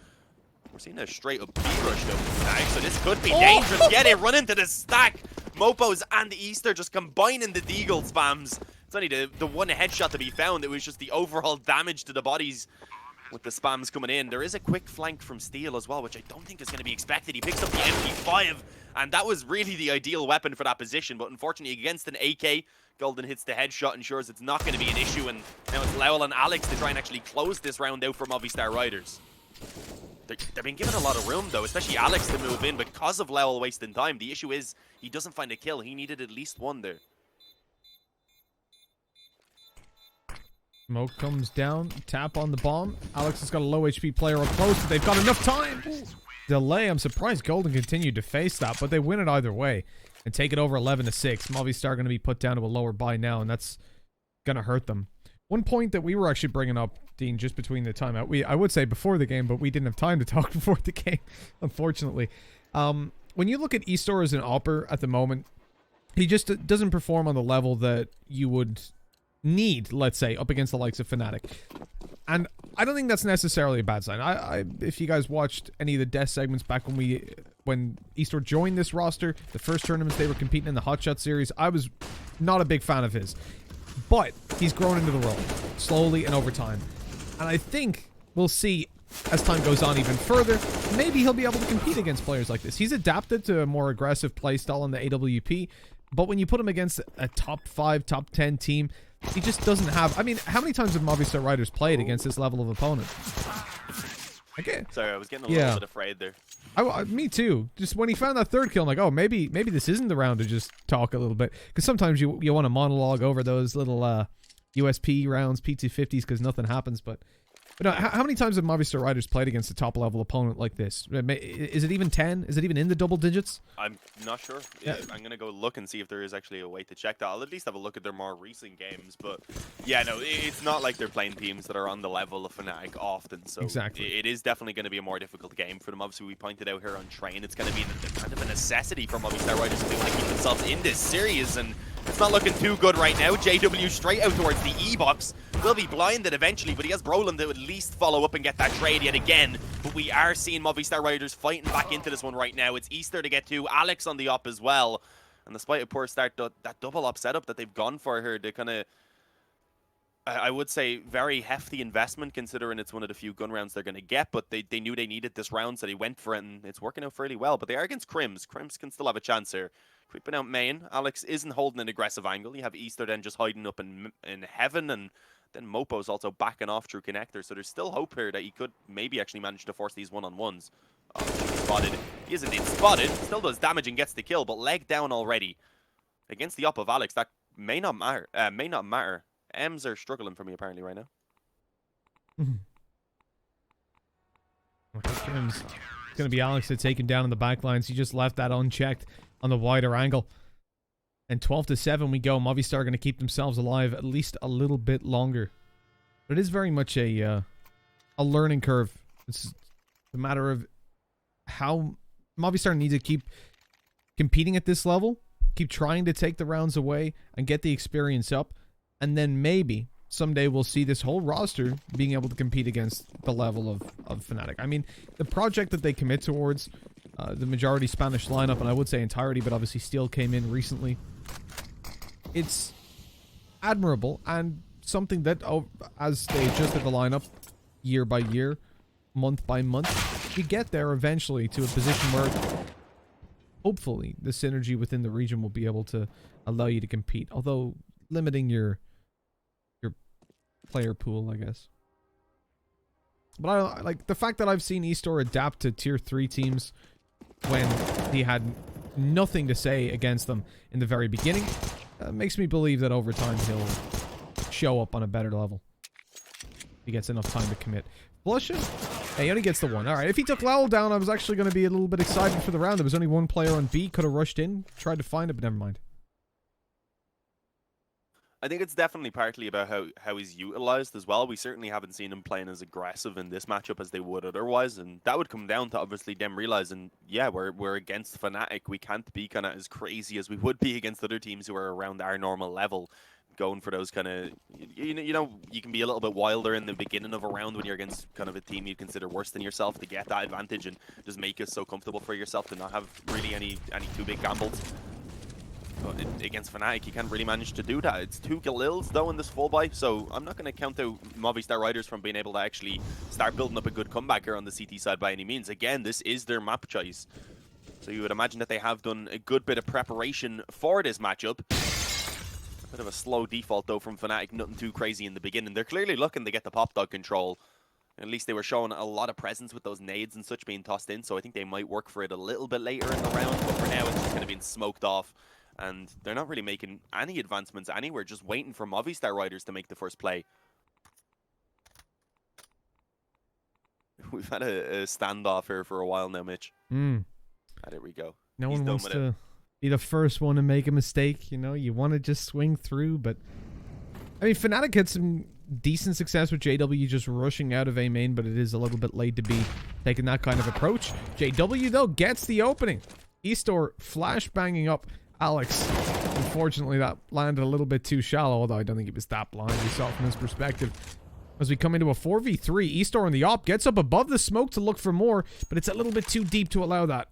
We're seeing a straight-up B-rush though from Fnatic, so this could be dangerous. Yeah, they run into the stack. Mopos and Easter just combining the deagle spams. It's only the one headshot to be found. It was just the overall damage to the bodies with the spams coming in. There is a quick flank from Steel as well, which I don't think is going to be expected. He picks up the MP5, and that was really the ideal weapon for that position. But unfortunately, against an AK, Golden hits the headshot, ensures it's not going to be an issue. And now it's Lowell and Alex to try and actually close this round out for Movistar Riders. They've been given a lot of room, though, especially Alex to move in because of Lowell wasting time. The issue is he doesn't find a kill. He needed at least one there. Smoke comes down, tap on the bomb. Alex has got a low HP player up close, but they've got enough time. Delay, I'm surprised Golden continued to face that, but they win it either way and take it over 11-6. Movistar going to be put down to a lower buy now, and that's going to hurt them. One point that we were actually bringing up, Dean, just between the timeout, I would say before the game, but we didn't have time to talk before the game, unfortunately. When you look at Eastor as an AWPer at the moment, he just doesn't perform on the level that you would need, let's say, up against the likes of Fnatic. And I don't think that's necessarily a bad sign. If you guys watched any of the death segments back when Eastor joined this roster, the first tournaments they were competing in the Hotshot series, I was not a big fan of his. But he's grown into the role, slowly and over time. And I think we'll see, as time goes on even further, maybe he'll be able to compete against players like this. He's adapted to a more aggressive playstyle in the AWP, but when you put him against a top 5, top 10 team, he just doesn't have... I mean, how many times have Movistar Riders played against this level of opponent? Okay. Sorry, I was getting a little bit afraid there. Me too. Just when he found that third kill, I'm like, oh, maybe this isn't the round to just talk a little bit. Because sometimes you want to monologue over those little USP rounds, PT50s, because nothing happens. But no, how many times have Movistar Riders played against a top-level opponent like this? Is it even 10? Is it even in the double digits? I'm not sure. Yeah. I'm going to go look and see if there is actually a way to check that. I'll at least have a look at their more recent games. But yeah, no, it's not like they're playing teams that are on the level of Fnatic often. So exactly. It is definitely going to be a more difficult game for them. Obviously, we pointed out here on Train, it's going to be kind of a necessity for Movistar Riders if they want to keep themselves in this series. And it's not looking too good right now. JW straight out towards the E-box. Will be blinded eventually, but he has Brolin to at least follow up and get that trade yet again. But we are seeing Movistar Riders fighting back into this one right now. It's Easter to get to, Alex on the op as well. And despite a poor start, that double op setup that they've gone for here, they kind of, I would say, very hefty investment considering it's one of the few gun rounds they're going to get. But they knew they needed this round, so they went for it, and it's working out fairly well. But they are against Crims. Crims can still have a chance here. Creeping out main. Alex isn't holding an aggressive angle. You have Easter then just hiding up in heaven, and then Mopo's also backing off through connector. So there's still hope here that he could maybe actually manage to force these one-on-ones. Oh, spotted. He isn't indeed spotted. Still does damage and gets the kill, but leg down already. Against the op of Alex, that may not matter. M's are struggling for me apparently right now. going to be Alex to take him down in the back lines. He just left that unchecked on the wider angle. And 12-7 we go. Movistar going to keep themselves alive at least a little bit longer. But it is very much a learning curve. It's a matter of how Movistar needs to keep competing at this level, keep trying to take the rounds away and get the experience up, and then maybe someday we'll see this whole roster being able to compete against the level of Fnatic. I mean, the project that they commit towards, the majority Spanish lineup, and I would say entirety, but obviously Steel came in recently. It's admirable and something that, as they adjusted the lineup year by year, month by month, you get there eventually to a position where hopefully the synergy within the region will be able to allow you to compete, although limiting your player pool, I guess. But I like the fact that I've seen eStore adapt to tier 3 teams when he had nothing to say against them in the very beginning. Makes me believe that over time he'll show up on a better level. He gets enough time to commit. Flush him? Yeah, he only gets the one. Alright, if he took Lowell down, I was actually going to be a little bit excited for the round. There was only one player on B, could have rushed in, tried to find it, but never mind. I think it's definitely partly about how he's utilized as well. We certainly haven't seen him playing as aggressive in this matchup as they would otherwise, and that would come down to obviously them realizing, yeah, we're against Fnatic. We can't be kind of as crazy as we would be against other teams who are around our normal level, going for those kind of, you know, you can be a little bit wilder in the beginning of a round when you're against kind of a team you'd consider worse than yourself to get that advantage and just make it so comfortable for yourself to not have really any too big gambles. But against Fnatic, you can't really manage to do that. It's 2 Galils, though, in this full buy, so I'm not going to count out Movistar Riders from being able to actually start building up a good comeback here on the CT side by any means. Again, this is their map choice. So you would imagine that they have done a good bit of preparation for this matchup. A bit of a slow default, though, from Fnatic. Nothing too crazy in the beginning. They're clearly looking to get the pop dog control. At least they were showing a lot of presence with those nades and such being tossed in, so I think they might work for it a little bit later in the round, but for now it's just kind of been smoked off. And they're not really making any advancements anywhere, just waiting for Movistar Riders to make the first play. We've had a standoff here for a while now, Mitch. There we go. No one wants to be the first one to make a mistake, you know? You want to just swing through, but... I mean, Fnatic had some decent success with JW just rushing out of A main, but it is a little bit late to be taking that kind of approach. JW, though, gets the opening. eStore flash banging up Alex. Unfortunately, that landed a little bit too shallow, although I don't think it was that blind. We saw it from his perspective. As we come into a 4v3, eStore on the op gets up above the smoke to look for more, but it's a little bit too deep to allow that.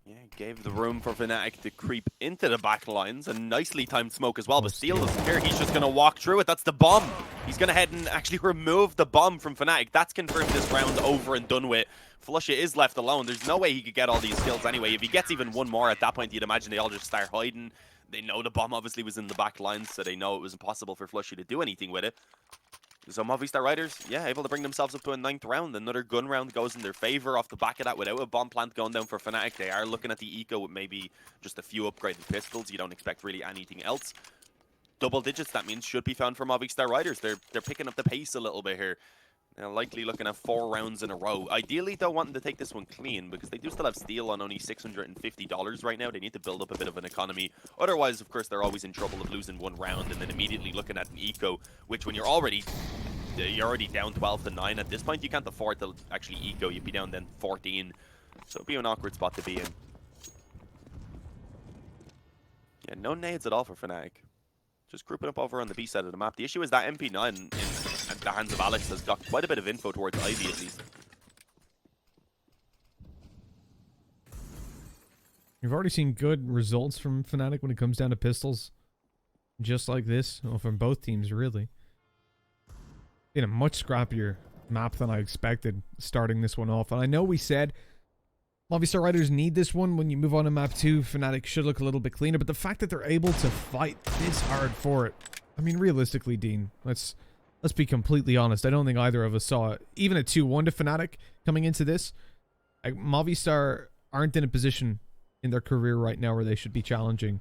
Yeah, gave the room for Fnatic to creep into the back lines, and nicely timed smoke as well, but Steel doesn't care. He's just going to walk through it. That's the bomb. He's going to head and actually remove the bomb from Fnatic. That's confirmed this round over and done with. Flusha is left alone. There's no way he could get all these kills anyway. If he gets even one more at that point, you'd imagine they all just start hiding. They know the bomb obviously was in the back lines, so they know it was impossible for Flusha to do anything with it. So Movistar Riders, yeah, able to bring themselves up to a 9th round. Another gun round goes in their favor off the back of that without a bomb plant going down for Fnatic. They are looking at the eco with maybe just a few upgraded pistols. You don't expect really anything else. Double digits, that means, should be found for Movistar Riders. They're picking up the pace a little bit here. They're likely looking at 4 rounds in a row. Ideally, though, wanting to take this one clean because they do still have Steel on only $650 right now. They need to build up a bit of an economy. Otherwise, of course, they're always in trouble of losing 1 round and then immediately looking at an eco, which when you're already down 12-9 at this point, you can't afford to actually eco. You'd be down then 14. So it'd be an awkward spot to be in. Yeah, no nades at all for Fnatic. Just grouping up over on the B side of the map. The issue is that MP9 in the hands of Alex has got quite a bit of info towards Ivy at least. You've already seen good results from Fnatic when it comes down to pistols. Just like this. Well, from both teams, really. In a much scrappier map than I expected starting this one off. And I know we said Movistar Riders need this one when you move on to map 2. Fnatic should look a little bit cleaner, but the fact that they're able to fight this hard for it. I mean, realistically, Dean, let's be completely honest. I don't think either of us saw it. Even a 2-1 to Fnatic coming into this. Movistar aren't in a position in their career right now where they should be challenging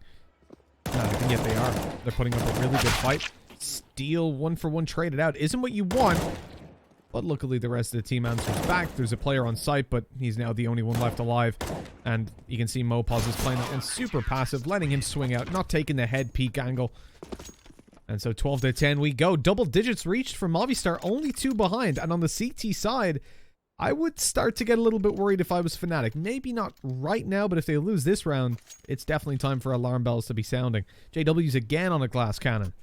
Fnatic, and yet they are. They're putting up a really good fight. Steel 1-for-1 traded out isn't what you want. But luckily the rest of the team answers back. There's a player on site, but he's now the only one left alive. And you can see Mopaz is playing that one super passive, letting him swing out, not taking the head peek angle. And so 12 to 10 we go. Double digits reached for Movistar, only 2 behind. And on the CT side, I would start to get a little bit worried if I was Fnatic. Maybe not right now, but if they lose this round, it's definitely time for alarm bells to be sounding. JW's again on a glass cannon.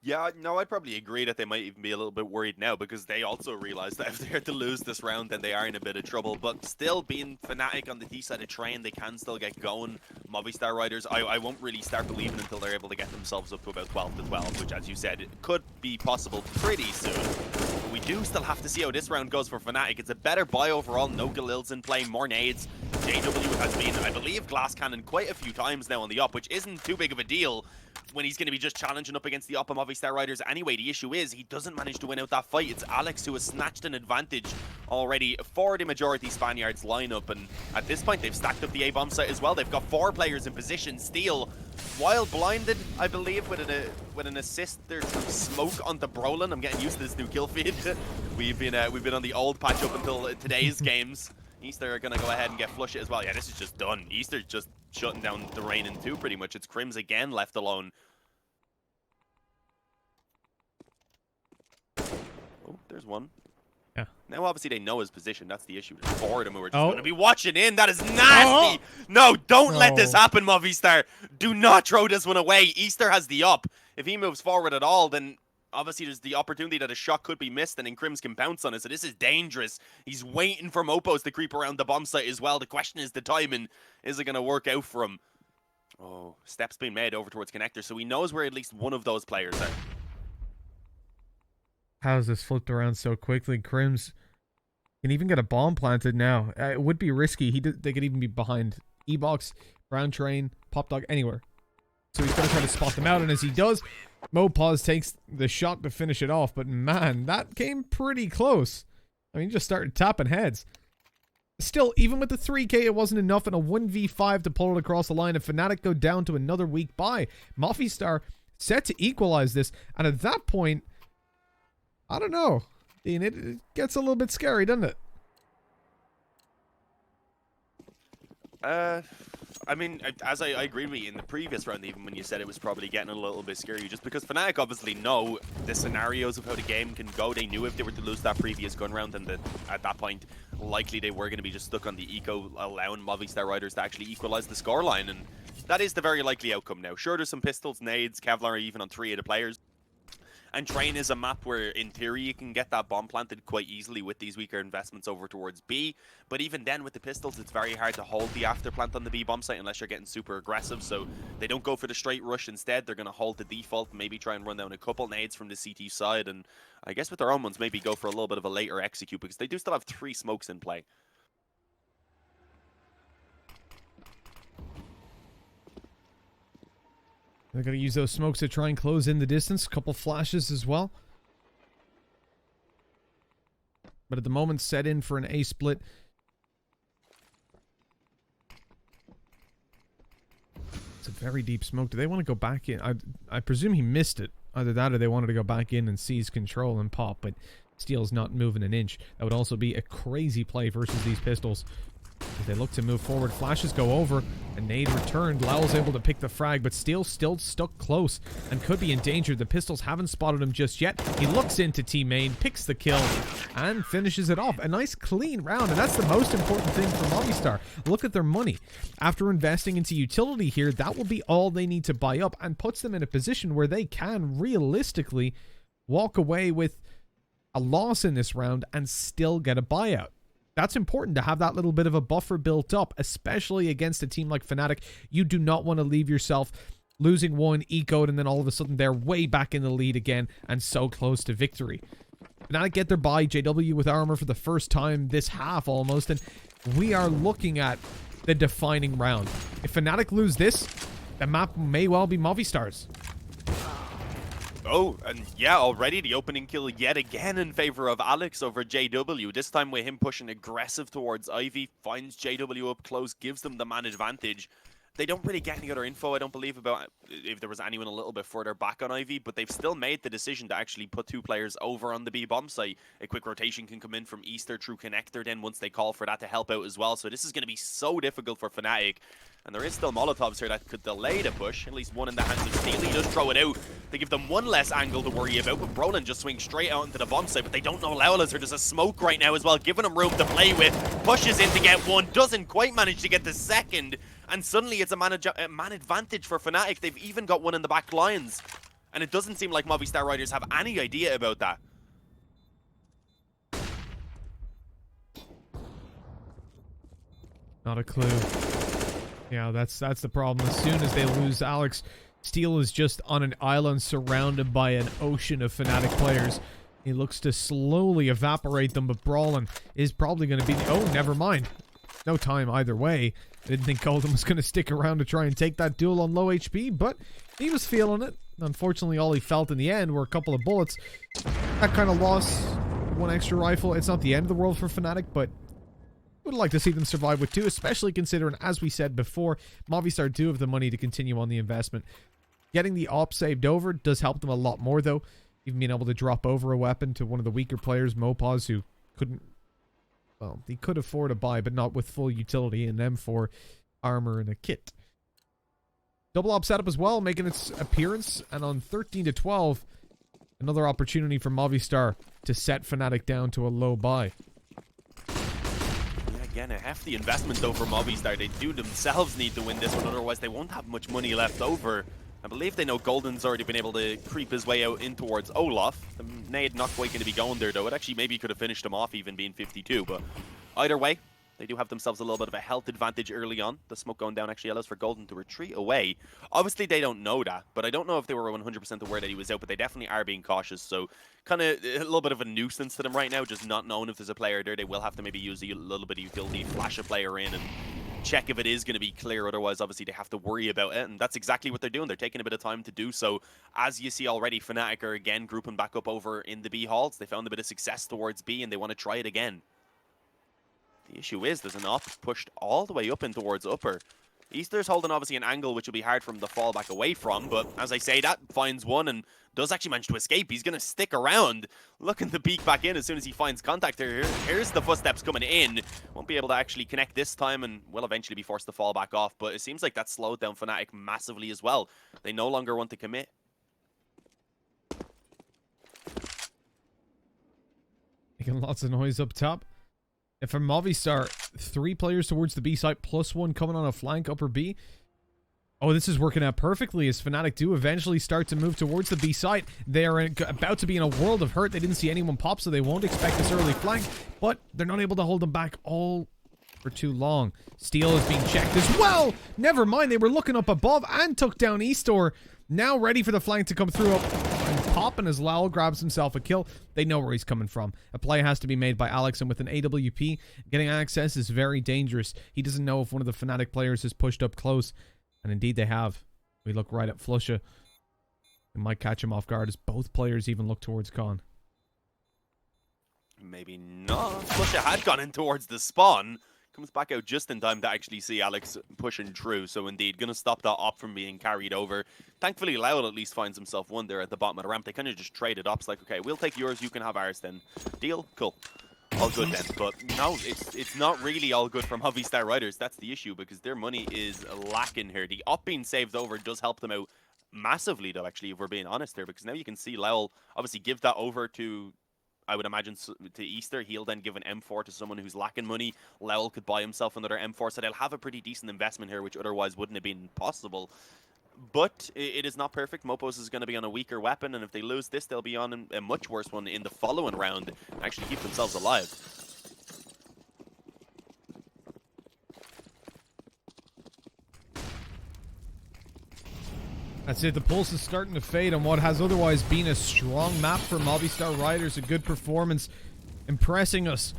Yeah, no, I'd probably agree that they might even be a little bit worried now because they also realize that if they're to lose this round, then they are in a bit of trouble. But still, being Fnatic on the D side of train, they can still get going. Movistar riders, I won't really start believing until they're able to get themselves up to about 12 to 12, which, as you said, it could be possible pretty soon. But we do still have to see how this round goes for Fnatic. It's a better buy overall. No Galil's in play, more nades. JW has been, I believe, glass cannon quite a few times now on the up, which isn't too big of a deal when he's going to be just challenging up against the Oppa Movistar riders anyway. The issue is he doesn't manage to win out that fight. It's Alex who has snatched an advantage already for the majority Spaniards lineup, and at this point they've stacked up the A-bomb site as well. They've got 4 players in position. Steal, while blinded, I believe, with an assist there from Smoke onto Brolin. I'm getting used to this new kill feed. We've been on the old patch up until today's games. Easter are going to go ahead and get flush it as well. Yeah, this is just done. Easter's just shutting down the rain in 2 pretty much. It's Crims again left alone. Oh, there's one. Yeah. Now obviously they know his position. That's the issue. There's 4 of them who are just going to be watching in. That is nasty. No, don't let this happen, Movistar. Do not throw this one away. Easter has the up. If he moves forward at all, then obviously there's the opportunity that a shot could be missed and then Crims can pounce on it. So this is dangerous. He's waiting for Mopos to creep around the bomb site as well. The question is the timing. Is it going to work out for him? Oh, steps being made over towards connector. So he knows where at least one of those players are. How is this flipped around so quickly? Crims can even get a bomb planted now. It would be risky. They could even be behind E-Box, Brown Train, Pop Dog, anywhere. So he's going to try to spot them out, and as he does, Mopaz takes the shot to finish it off. But man, that came pretty close. I mean, he just started tapping heads. Still, even with the 3k, it wasn't enough, and a 1v5 to pull it across the line, and Fnatic go down to another weak buy. Movistar set to equalize this, and at that point, I don't know, Dean, it gets a little bit scary, doesn't it? I mean, as I agreed with you in the previous round, even when you said it was probably getting a little bit scary, just because Fnatic obviously know the scenarios of how the game can go. They knew if they were to lose that previous gun round, and that at that point, likely they were going to be just stuck on the eco, allowing Movistar riders to actually equalize the scoreline, and that is the very likely outcome now. Sure, there's some pistols, nades, Kevlar even on 3 of the players. And Train is a map where, in theory, you can get that bomb planted quite easily with these weaker investments over towards B. But even then, with the pistols, it's very hard to hold the afterplant on the B bomb site unless you're getting super aggressive. So they don't go for the straight rush. Instead, they're going to hold the default, maybe try and run down a couple nades from the CT side. And I guess with their own ones, maybe go for a little bit of a later execute, because they do still have 3 smokes in play. They're going to use those smokes to try and close in the distance. A couple flashes as well. But at the moment, set in for an A split. It's a very deep smoke. Do they want to go back in? I presume he missed it. Either that or they wanted to go back in and seize control and pop. But Steel's not moving an inch. That would also be a crazy play versus these pistols. As they look to move forward, flashes go over, a nade returned. Lowell's able to pick the frag, but Steel's still stuck close and could be in danger. The pistols haven't spotted him just yet. He looks into T-Main, picks the kill, and finishes it off. A nice clean round, and that's the most important thing for Movistar. Look at their money. After investing into utility here, that will be all they need to buy up, and puts them in a position where they can realistically walk away with a loss in this round and still get a buyout. That's important to have that little bit of a buffer built up, especially against a team like Fnatic. You do not want to leave yourself losing one, ecoed, and then all of a sudden they're way back in the lead again and so close to victory. Fnatic get their buy, JW with armor for the first time this half almost, and we are looking at the defining round. If Fnatic lose this, the map may well be Movistar's. Oh, and yeah, already the opening kill yet again in favor of Alex over JW. This time with him pushing aggressive towards Ivy, finds JW up close, gives them the man advantage. They don't really get any other info, I don't believe, about if there was anyone a little bit further back on Ivy, but they've still made the decision to actually put 2 players over on the B bomb site. A quick rotation can come in from Easter through Connector then once they call for that to help out as well. So this is going to be so difficult for Fnatic. And there is still Molotovs here that could delay the push. At least one in the hands of Steel. He does throw it out. They give them one less angle to worry about, but Brolin just swings straight out into the bomb site. But they don't know Lowell is there. There's a smoke right now as well, giving him room to play with. Pushes in to get one, doesn't quite manage to get the second. And suddenly it's a man advantage for Fnatic. They've even got one in the back lines. And it doesn't seem like Movistar Riders have any idea about that. Not a clue. Yeah, that's the problem. As soon as they lose Alex, Steel is just on an island surrounded by an ocean of Fnatic players. He looks to slowly evaporate them, but Brawlin is probably going to be... Oh, never mind. No time either way. I didn't think Golden was going to stick around to try and take that duel on low HP, but he was feeling it. Unfortunately, all he felt in the end were a couple of bullets. That kind of loss, one extra rifle. It's not the end of the world for Fnatic, but would like to see them survive with 2, especially considering, as we said before, Movistar do have the money to continue on the investment. Getting the op saved over does help them a lot more, though. Even being able to drop over a weapon to one of the weaker players, Mopaz, who couldn't... Well, he could afford a buy, but not with full utility in M4 armor and a kit. Double op setup as well, making its appearance. And on 13 to 12, another opportunity for Movistar to set Fnatic down to a low buy. Yeah, again, a hefty investment though for Movistar. They do themselves need to win this one, otherwise they won't have much money left over. I believe they know Golden's already been able to creep his way out in towards Olaf. The nade not quite going to be going there, though. It actually maybe could have finished him off, even being 52. But either way, they do have themselves a little bit of a health advantage early on. The smoke going down actually allows for Golden to retreat away. Obviously, they don't know that, but I don't know if they were 100% aware that he was out, but they definitely are being cautious. So kind of a little bit of a nuisance to them right now, just not knowing if there's a player there. They will have to maybe use a little bit of utility, flash a player in, and check if it is going to be clear. Otherwise, obviously, they have to worry about it, and that's exactly what they're doing. They're taking a bit of time to do so. As you see already, Fnatic are again grouping back up over in the B halls. They found a bit of success towards B, and they want to try it again. The issue is there's an op pushed all the way up in towards upper. Easter's holding obviously an angle which will be hard for him to fall back away from, but as I say, that finds one and does actually manage to escape. He's going to stick around, looking to peek back in as soon as he finds contact here. Here's the footsteps coming in. Won't be able to actually connect this time and will eventually be forced to fall back off, but it seems like that slowed down Fnatic massively as well. They no longer want to commit. Making lots of noise up top. And for Movistar, 3 players towards the B site, plus 1 coming on a flank upper B. Oh, this is working out perfectly as Fnatic do eventually start to move towards the B site. They are about to be in a world of hurt. They didn't see anyone pop, so they won't expect this early flank. But they're not able to hold them back all for too long. Steel is being checked as well. Never mind, they were looking up above and took down Eastor. Now ready for the flank to come through. And popping as Lowell grabs himself a kill. They know where he's coming from. A play has to be made by Alex, and with an AWP, getting access is very dangerous. He doesn't know if one of the Fnatic players is pushed up close. And indeed they have. We look right at Flusha. We might catch him off guard as both players even look towards Khan. Maybe not. Flusha had gone in towards the spawn. Comes back out just in time to actually see Alex pushing through. So indeed, going to stop that op from being carried over. Thankfully, Lowell at least finds himself one there at the bottom of the ramp. They kind of just traded ops like, okay, we'll take yours, you can have ours then. Deal? Cool. All good then. But no, it's not really all good for Movistar Riders. That's the issue, because their money is lacking here. The op being saved over does help them out massively, though, actually, if we're being honest there, because now you can see Lowell obviously give that over to, I would imagine, to Easter. He'll then give an M4 to someone who's lacking money. Lowell could buy himself another M4, so they'll have a pretty decent investment here, which otherwise wouldn't have been possible. But it is not perfect. Mopos is going to be on a weaker weapon, and if they lose this, they'll be on a much worse one in the following round and actually keep themselves alive. That's it. The pulse is starting to fade on what has otherwise been a strong map for Movistar Riders. A good performance, impressing us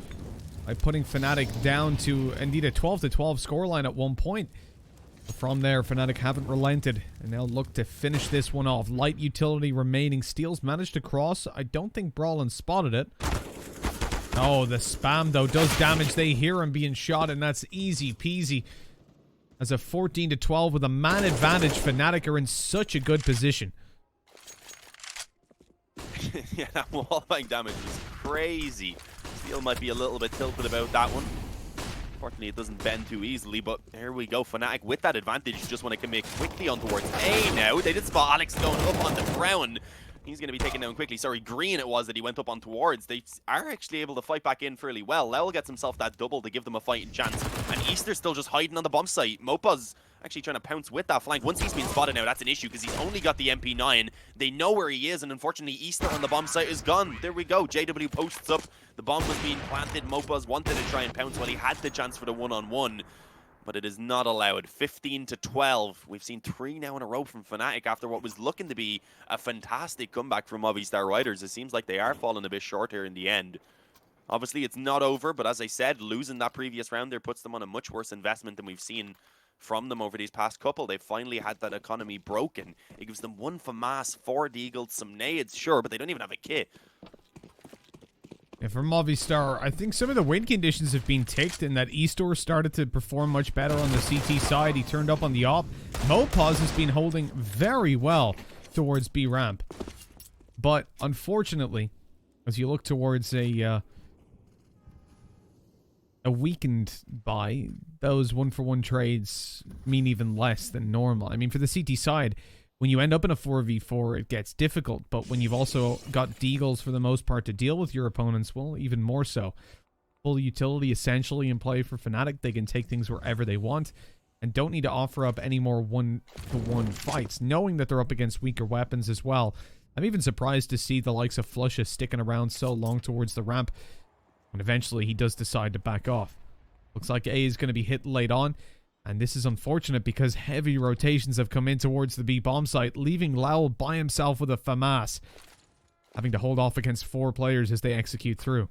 by putting Fnatic down to indeed a 12-12 scoreline at one point. From there, Fnatic haven't relented and now look to finish this one off. Light utility remaining. Steel's managed to cross. I don't think Brawlin spotted it. Oh, the spam, though, does damage. They hear him being shot, and that's easy peasy. As a 14-12 with a man advantage, Fnatic are in such a good position. Yeah, that wallbang damage was crazy. Steel might be a little bit tilted about that one. Fortunately, it doesn't bend too easily, but here we go. Fnatic with that advantage just want to commit quickly on towards A now. They did spot Alex going up on the ground. He's going to be taken down quickly. Sorry, green it was that he went up on towards. They are actually able to fight back in fairly well. Lowell gets himself that double to give them a fighting chance. And Easter's still just hiding on the bomb site. Mopa's actually trying to pounce with that flank. Once he's been spotted now, that's an issue because he's only got the MP9. They know where he is, and unfortunately, Easter on the bomb site is gone. There we go. JW posts up. The bomb was being planted. Mopa's wanted to try and pounce while he had the chance for the one-on-one. But it is not allowed. 15-12. We've seen 3 now in a row from Fnatic after what was looking to be a fantastic comeback from Movistar Riders. It seems like they are falling a bit short here in the end. Obviously, it's not over, but as I said, losing that previous round there puts them on a much worse investment than we've seen from them over these past couple. They've finally had that economy broken. It gives them 1 FAMAS, 4 Deagles, some nades, sure, but they don't even have a kit. And for Movistar, I think some of the win conditions have been ticked in that Eastor started to perform much better on the CT side. He turned up on the op. Mopaz has been holding very well towards B ramp. But unfortunately, as you look towards a weakened buy, those 1-for-1 trades mean even less than normal. I mean, for the CT side, when you end up in a 4v4, it gets difficult, but when you've also got Deagles for the most part to deal with your opponents, well, even more so. Full utility essentially in play for Fnatic. They can take things wherever they want and don't need to offer up any more 1-to-1 fights, knowing that they're up against weaker weapons as well. I'm even surprised to see the likes of Flusha sticking around so long towards the ramp, and eventually he does decide to back off. Looks like A is going to be hit late on. And this is unfortunate because heavy rotations have come in towards the B bomb site, leaving Lowell by himself with a FAMAS, having to hold off against 4 players as they execute through.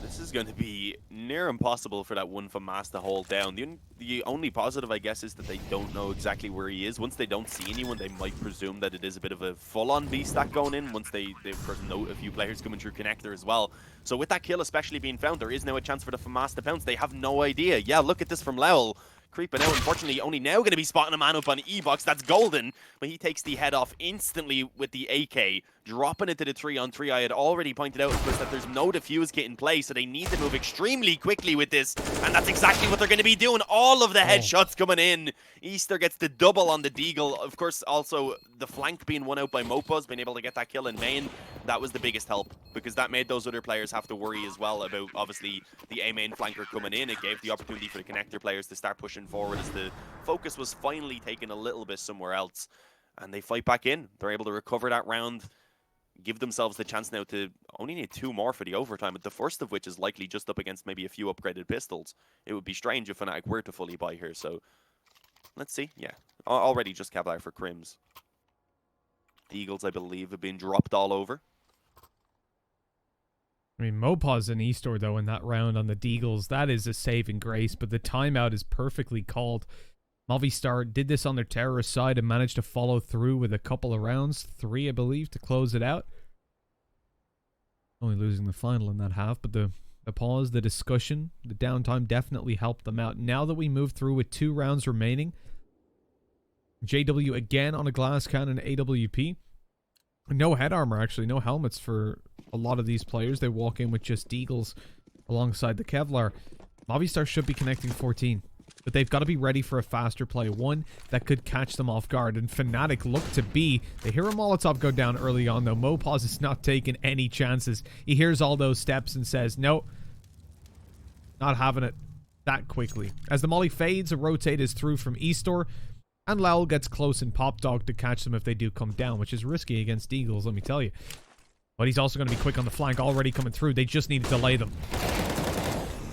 This is going to be near impossible for that 1 FAMAS to hold down. The only positive, I guess, is that they don't know exactly where he is. Once they don't see anyone, they might presume that it is a bit of a full-on B stack going in. Once they of course note a few players coming through connector as well. So with that kill especially being found, there is now a chance for the FAMAS to pounce. They have no idea. Yeah, look at this from Lowell. Creeping out, unfortunately, only now going to be spotting a man up on E-Box. That's golden, but he takes the head off instantly with the AK, dropping it to the 3-on-3. I had already pointed out, of course, that there's no defuse kit in play, so they need to move extremely quickly with this, and that's exactly what they're going to be doing. All of the headshots coming in. Easter gets the double on the Deagle. Of course, also, the flank being won out by Mopa's, being able to get that kill in main, that was the biggest help, because that made those other players have to worry as well about, obviously, the A-main flanker coming in. It gave the opportunity for the connector players to start pushing forward as the focus was finally taken a little bit somewhere else, and they fight back in. They're able to recover that round, give themselves the chance now to only need 2 more for the overtime, but the first of which is likely just up against maybe a few upgraded pistols. It would be strange if Fnatic were to fully buy here, so let's see. Yeah, already just Kevlar for Crims. The Eagles, I believe, have been dropped all over. I mean, Mopaz and Eastor, though, in that round on the Deagles, that is a saving grace, but the timeout is perfectly called. Movistar did this on their terrorist side and managed to follow through with a couple of rounds, 3, I believe, to close it out. Only losing the final in that half, but the pause, the discussion, the downtime definitely helped them out. Now that we move through with 2 rounds remaining, JW again on a glass cannon AWP. No head armor, actually, no helmets for a lot of these players. They walk in with just Deagles alongside the Kevlar. Movistar should be connecting 14, but they've got to be ready for a faster play, one that could catch them off guard. And Fnatic look to be. They hear a Molotov go down early on, though. Mopaz is not taking any chances. He hears all those steps and says, no, not having it that quickly. As the molly fades, a rotate is through from Eastor, and Lowell gets close and Pop Dog to catch them if they do come down, which is risky against Eagles, let me tell you. But he's also going to be quick on the flank, already coming through. They just need to delay them.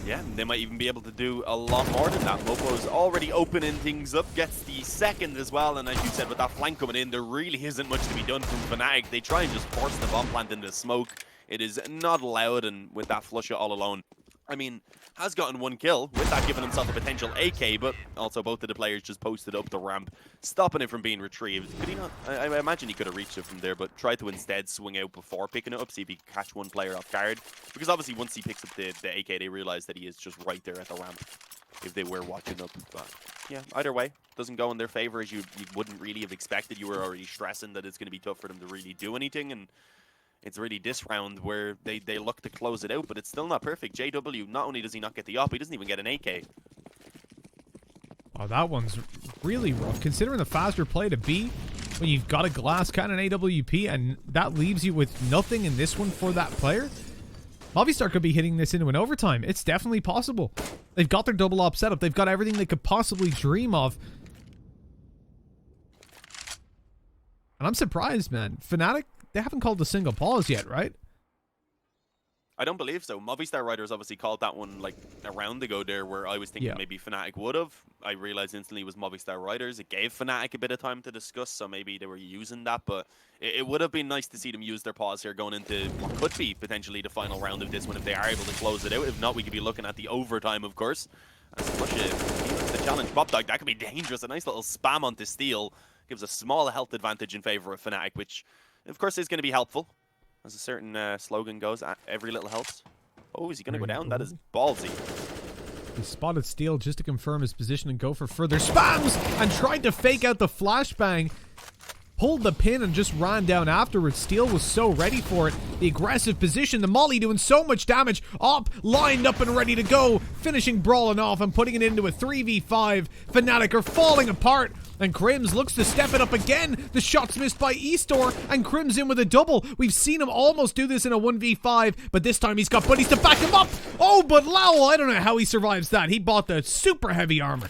Yeah, they might even be able to do a lot more than that. Mopo's already opening things up, gets the second as well, and as you said, with that flank coming in, there really isn't much to be done from Fnatic. They try and just force the bomb plant into smoke. It is not allowed, and with that Flusha all alone, I mean, has gotten 1 kill, with that giving himself a potential AK, but also both of the players just posted up the ramp, stopping it from being retrieved. Could he not? I imagine he could have reached it from there, but tried to instead swing out before picking it up, see if he could catch one player off guard. Because obviously once he picks up the AK, they realize that he is just right there at the ramp, if they were watching up. But yeah, either way, doesn't go in their favor as you wouldn't really have expected. You were already stressing that it's going to be tough for them to really do anything, and it's really this round where they look to close it out, but it's still not perfect. JW, not only does he not get the op, he doesn't even get an AK. Oh, that one's really rough, considering the faster play to B when you've got a glass cannon AWP, and that leaves you with nothing in this one for that player. Movistar could be hitting this into an overtime. It's definitely possible. They've got their double op setup. They've got everything they could possibly dream of. And I'm surprised, man. Fnatic, they haven't called a single pause yet, right? I don't believe so. Movistar Riders obviously called that one like a round ago there, where I was thinking maybe Fnatic would have. I realized instantly it was Movistar Riders. It gave Fnatic a bit of time to discuss, so maybe they were using that. But it would have been nice to see them use their pause here going into what could be potentially the final round of this one if they are able to close it out. If not, we could be looking at the overtime, of course. As much as the challenge pop dog, that could be dangerous. A nice little spam onto Steel gives a small health advantage in favor of Fnatic, which of course is going to be helpful. As a certain slogan goes, every little helps. Oh, is he going to go down? That is ballsy. He spotted Steel just to confirm his position and go for further spams, and tried to fake out the flashbang. Pulled the pin and just ran down afterwards. Steel was so ready for it. The aggressive position, the molly doing so much damage. Op lined up and ready to go. Finishing Brawling off and putting it into a 3v5. Fnatic are falling apart. And Crims looks to step it up again. The shot's missed by Eastor, and Crims in with a double. We've seen him almost do this in a 1v5, but this time he's got buddies to back him up. Oh, but Lowell, I don't know how he survives that. He bought the super heavy armor.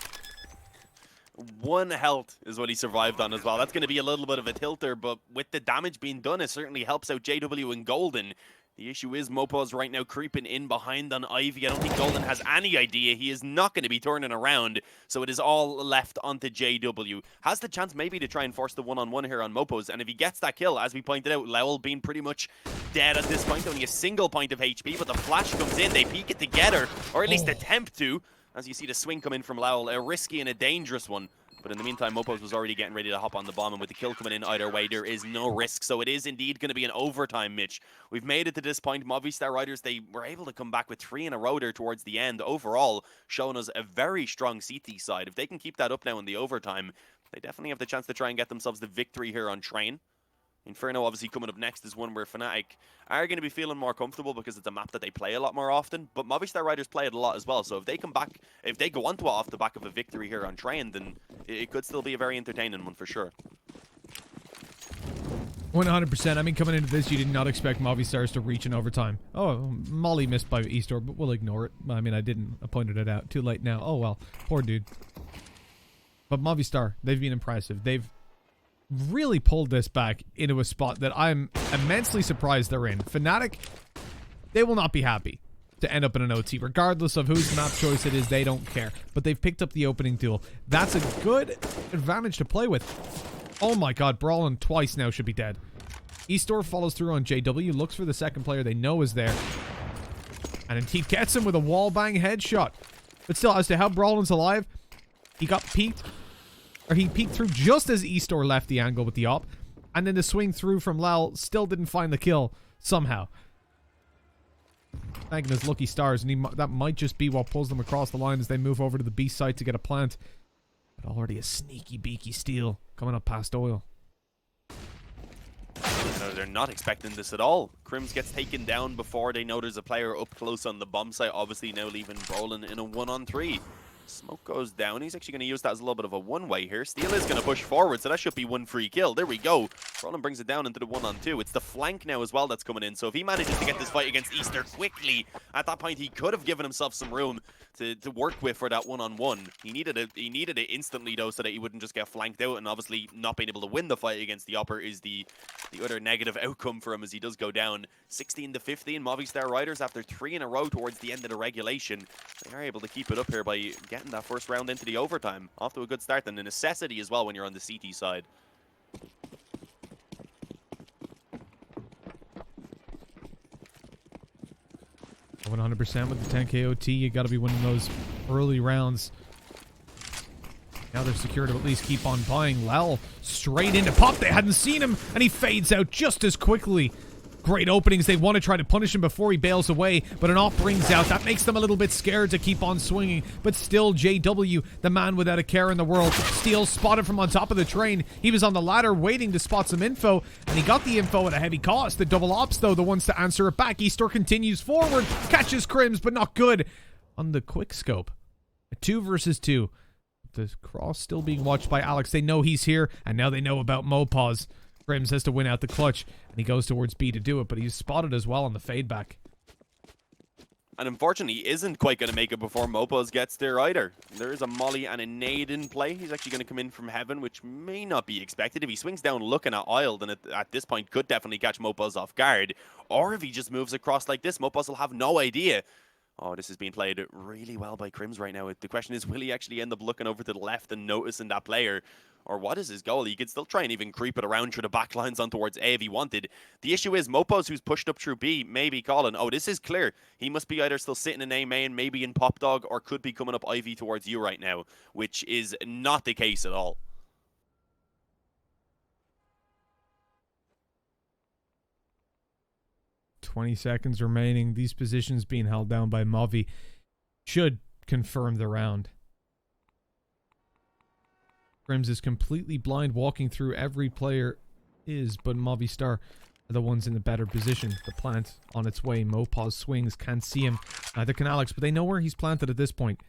1 health is what he survived on as well. That's going to be a little bit of a tilter, but with the damage being done, it certainly helps out JW and Golden. The issue is Mopo's right now creeping in behind on Ivy. I don't think Golden has any idea. He is not going to be turning around, so it is all left onto JW. Has the chance maybe to try and force the one-on-one here on Mopo's, and if he gets that kill, as we pointed out, Lowell being pretty much dead at this point, only a single point of HP, but the flash comes in, they peek it together, or at least attempt to, as you see the swing come in from Lowell, a risky and a dangerous one. But in the meantime, Mopos was already getting ready to hop on the bomb, and with the kill coming in either way, there is no risk. So it is indeed going to be an overtime, Mitch. We've made it to this point. Movistar Riders, they were able to come back with 3 in a row there towards the end. Overall, showing us a very strong CT side. If they can keep that up now in the overtime, they definitely have the chance to try and get themselves the victory here on Train. Inferno obviously coming up next is one where Fnatic are going to be feeling more comfortable because it's a map that they play a lot more often. But Movistar Riders play it a lot as well. So if they come back, if they go onto it off the back of a victory here on Train, then it could still be a very entertaining one for sure. 100%. I mean, coming into this, you did not expect Movistars to reach an overtime. Oh, Molly missed by Eastor, but we'll ignore it. I mean, I didn't. I pointed it out. Too late now. Oh, well. Poor dude. But Movistar, they've been impressive. They've really pulled this back into a spot that I'm immensely surprised they're in. Fnatic, they will not be happy to end up in an OT. Regardless of whose map choice it is, they don't care. But they've picked up the opening duel. That's a good advantage to play with. Oh my god, Brawlin twice now should be dead. Eastor follows through on JW, looks for the second player they know is there. And indeed gets him with a wallbang headshot. But still, as to how Brawlin's alive, he got peeked. Or he peeked through just as Eastor left the angle with the op. And then the swing through from Lowell still didn't find the kill somehow. Thanking his lucky stars. And that might just be what pulls them across the line as they move over to the B site to get a plant. But already a sneaky beaky Steel coming up past Oil. No, they're not expecting this at all. Crims gets taken down before they know there's a player up close on the bomb site. Obviously now leaving Brolin in a 1-on-3. Smoke goes down. He's actually going to use that as a little bit of a one-way here. Steel is going to push forward, so that should be one free kill. There we go. Brolin brings it down into the 1-on-2. It's the flank now as well that's coming in. So if he manages to get this fight against Eastor quickly, at that point he could have given himself some room to work with for that 1-on-1. He needed it instantly though, so that he wouldn't just get flanked out, and obviously not being able to win the fight against the upper is the other negative outcome for him as he does go down. 16-15 Movistar Riders after 3 in a row towards the end of the regulation. They are able to keep it up here by getting that first round into the overtime. Off to a good start, and a necessity as well when you're on the CT side. 100% with the 10 KOT. You got to be winning those early rounds. Now they're secure to at least keep on buying. Lel straight into Pop. They hadn't seen him, and he fades out just as quickly. Great openings. They want to try to punish him before he bails away, but an off brings out. That makes them a little bit scared to keep on swinging, but still JW, the man without a care in the world. Steel spotted from on top of the train. He was on the ladder waiting to spot some info, and he got the info at a heavy cost. The double ops, though, the ones to answer it back. Eastor continues forward, catches Crims, but not good on the quick scope. A 2 versus 2. The cross still being watched by Alex. They know he's here, and now they know about Mopaz. Crims has to win out the clutch, and he goes towards B to do it, but he's spotted as well on the fade back. And unfortunately, he isn't quite going to make it before Mopaz gets there either. There is a molly and a nade in play. He's actually going to come in from heaven, which may not be expected. If he swings down looking at Isle, then at this point could definitely catch Mopaz off guard. Or if he just moves across like this, Mopaz will have no idea. Oh, this is being played really well by Crims right now. The question is, will he actually end up looking over to the left and noticing that player? Or what is his goal? He could still try and even creep it around through the back lines on towards A if he wanted. The issue is Mopaz, who's pushed up through B, may be calling. Oh, this is clear. He must be either still sitting in A main, maybe in Pop Dog, or could be coming up Ivy towards you right now, which is not the case at all. .20 seconds remaining. These positions being held down by Movi should confirm the round. Crims is completely blind, walking through every player is, but Movistar are the ones in the better position. The plant on its way. Mopaz swings, can't see him. Neither can Alex, but they know where he's planted at this point.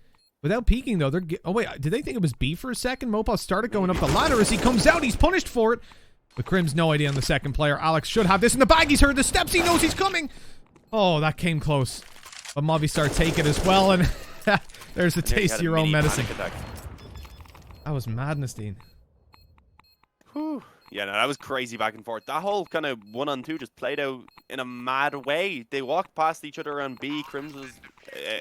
Without peeking, though, oh wait, did they think it was B for a second? Mopaz started going up the ladder. As he comes out, he's punished for it. But Crims, no idea on the second player. Alex should have this in the bag. He's heard the steps. He knows he's coming. Oh, that came close. But Movistar take it as well, and there's a taste of your own medicine. That was madness, Dean. Whew. Yeah, no, that was crazy back and forth. That whole kind of 1-on-2 just played out in a mad way. They walked past each other around B. Crims was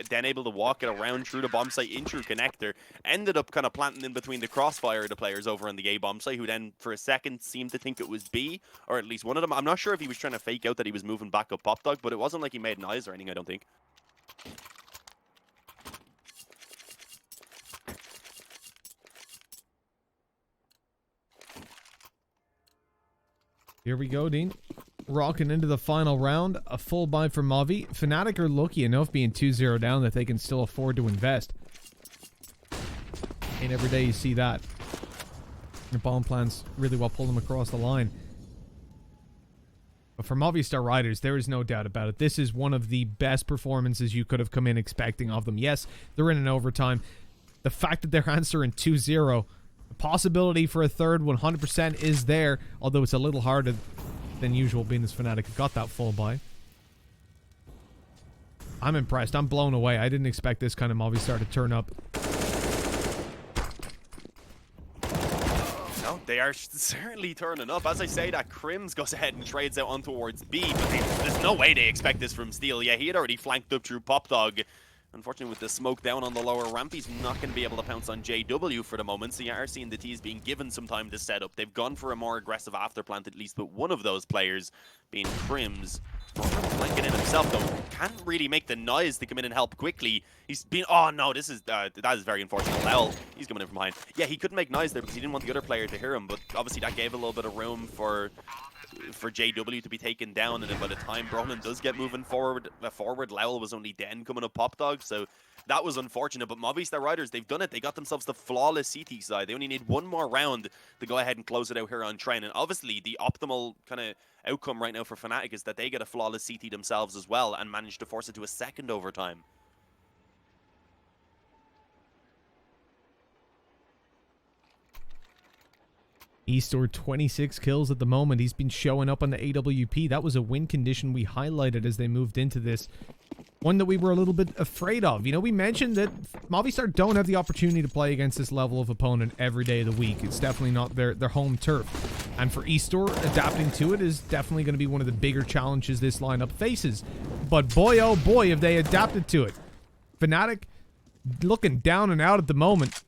then able to walk it around through the bomb site, in through connector. Ended up kind of planting in between the crossfire of the players over on the A bomb site, who then for a second seemed to think it was B, or at least one of them. I'm not sure if he was trying to fake out that he was moving back up Pop Dog, but it wasn't like he made noise or anything, I don't think. Here we go, Dean. Rocking into the final round. A full buy for Movi. Fnatic are lucky enough being 2-0 down that they can still afford to invest. Ain't every day you see that. Your bomb plans really well pull them across the line. But for Movistar Riders, there is no doubt about it. This is one of the best performances you could have come in expecting of them. Yes, they're in an overtime. The fact that they're answering 2-0, the possibility for a third 100% is there, although it's a little harder than usual being this Fnatic got that full buy. I'm impressed. I'm blown away. I didn't expect this kind of Movistar to turn up. No, they are certainly turning up. As I say that, Crims goes ahead and trades out on towards B, but there's no way they expect this from Steel. Yeah, he had already flanked up through Pop Dog. Unfortunately, with the smoke down on the lower ramp, he's not going to be able to pounce on JW for the moment, so you are seeing the T's being given some time to set up. They've gone for a more aggressive afterplant at least, but one of those players, being Crims, flanking in himself, though, can't really make the noise to come in and help quickly. He's been... Oh, no, that is very unfortunate. Lel, he's coming in from behind. Yeah, he couldn't make noise there because he didn't want the other player to hear him, but obviously that gave a little bit of room for JW to be taken down, and then by the time Brolin does get moving forward, Lowell was only then coming up Pop Dog, so that was unfortunate. But Movistar Riders, they've done it. They got themselves the flawless CT side. They only need one more round to go ahead and close it out here on Train, and obviously the optimal kind of outcome right now for Fnatic is that they get a flawless CT themselves as well and manage to force it to a second overtime. Eastor 26 kills at the moment. He's been showing up on the AWP. That was a win condition we highlighted as they moved into this. One that we were a little bit afraid of. You know, we mentioned that Movistar don't have the opportunity to play against this level of opponent every day of the week. It's definitely not their home turf. And for Eastor, adapting to it is definitely going to be one of the bigger challenges this lineup faces. But boy, oh boy, have they adapted to it. Fnatic looking down and out at the moment.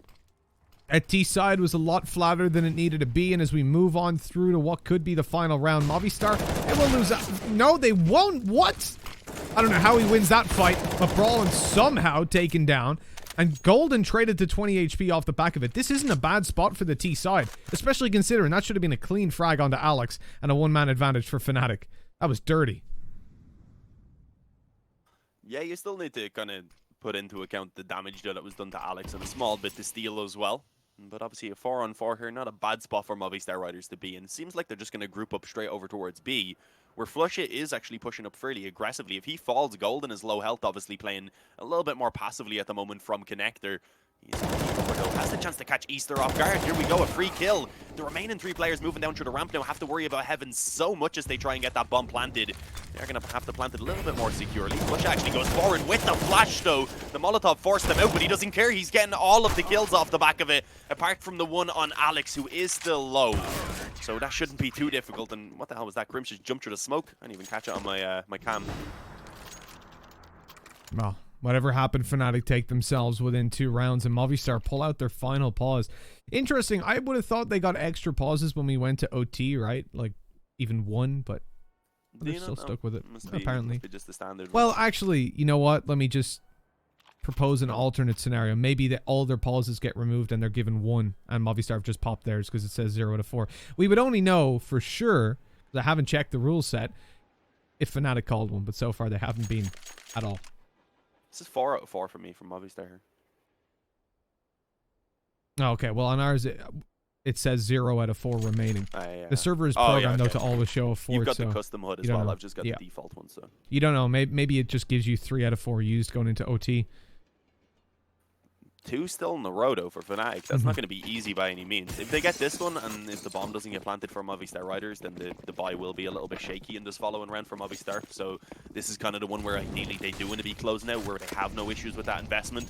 At T side was a lot flatter than it needed to be, and as we move on through to what could be the final round, Movistar, they will lose out. No, they won't. What? I don't know how he wins that fight, but Brawlin's somehow taken down. And Golden traded to 20 HP off the back of it. This isn't a bad spot for the T side, especially considering that should have been a clean frag onto Alex and a one-man advantage for Fnatic. That was dirty. Yeah, you still need to kind of put into account the damage that was done to Alex and a small bit to Steel as well. But obviously a 4-on-4 here, not a bad spot for Movistar Riders to be in. It seems like they're just going to group up straight over towards B, where Flusha is actually pushing up fairly aggressively. If he falls, Golden is low health, obviously playing a little bit more passively at the moment from Connector. Has the chance to catch Easter off guard. Here we go, a free kill. The remaining 3 players moving down through the ramp now have to worry about Heaven so much as they try and get that bomb planted. They're going to have to plant it a little bit more securely. Flush actually goes forward with the flash though. The Molotov forced him out, but he doesn't care. He's getting all of the kills off the back of it, apart from the one on Alex, who is still low. So that shouldn't be too difficult. And what the hell was that? Grimsh just jumped through the smoke. I didn't even catch it on my my cam. Well, whatever happened, Fnatic take themselves within 2 rounds, and Movistar pull out their final pause. Interesting. I would have thought they got extra pauses when we went to OT, right? Like, even 1, but they're still stuck with it, apparently. Must be just the standard well, one. actually, you know what? Let me just propose an alternate scenario. Maybe that all their pauses get removed and they're given 1, and Movistar have just popped theirs because it says 0 out of 4. We would only know for sure, because I haven't checked the rule set, if Fnatic called one, but so far they haven't been at all. This is 4 out of 4 for me from Movistar here. Oh, okay, well on ours it says 0 out of 4 remaining. The server is Oh, yeah, programmed though okay. to always show a 4. You've got so the custom HUD as you don't well. know. I've just got Yeah. the default one, so you don't know. Maybe it just gives you 3 out of 4 used going into OT. 2 still in the row though for Fnatic. That's not going to be easy by any means. If they get this one, and if the bomb doesn't get planted for Movistar Riders, then the buy will be a little bit shaky in this following round for Movistar. So this is kind of the one where ideally they do want to be closing out, where they have no issues with that investment.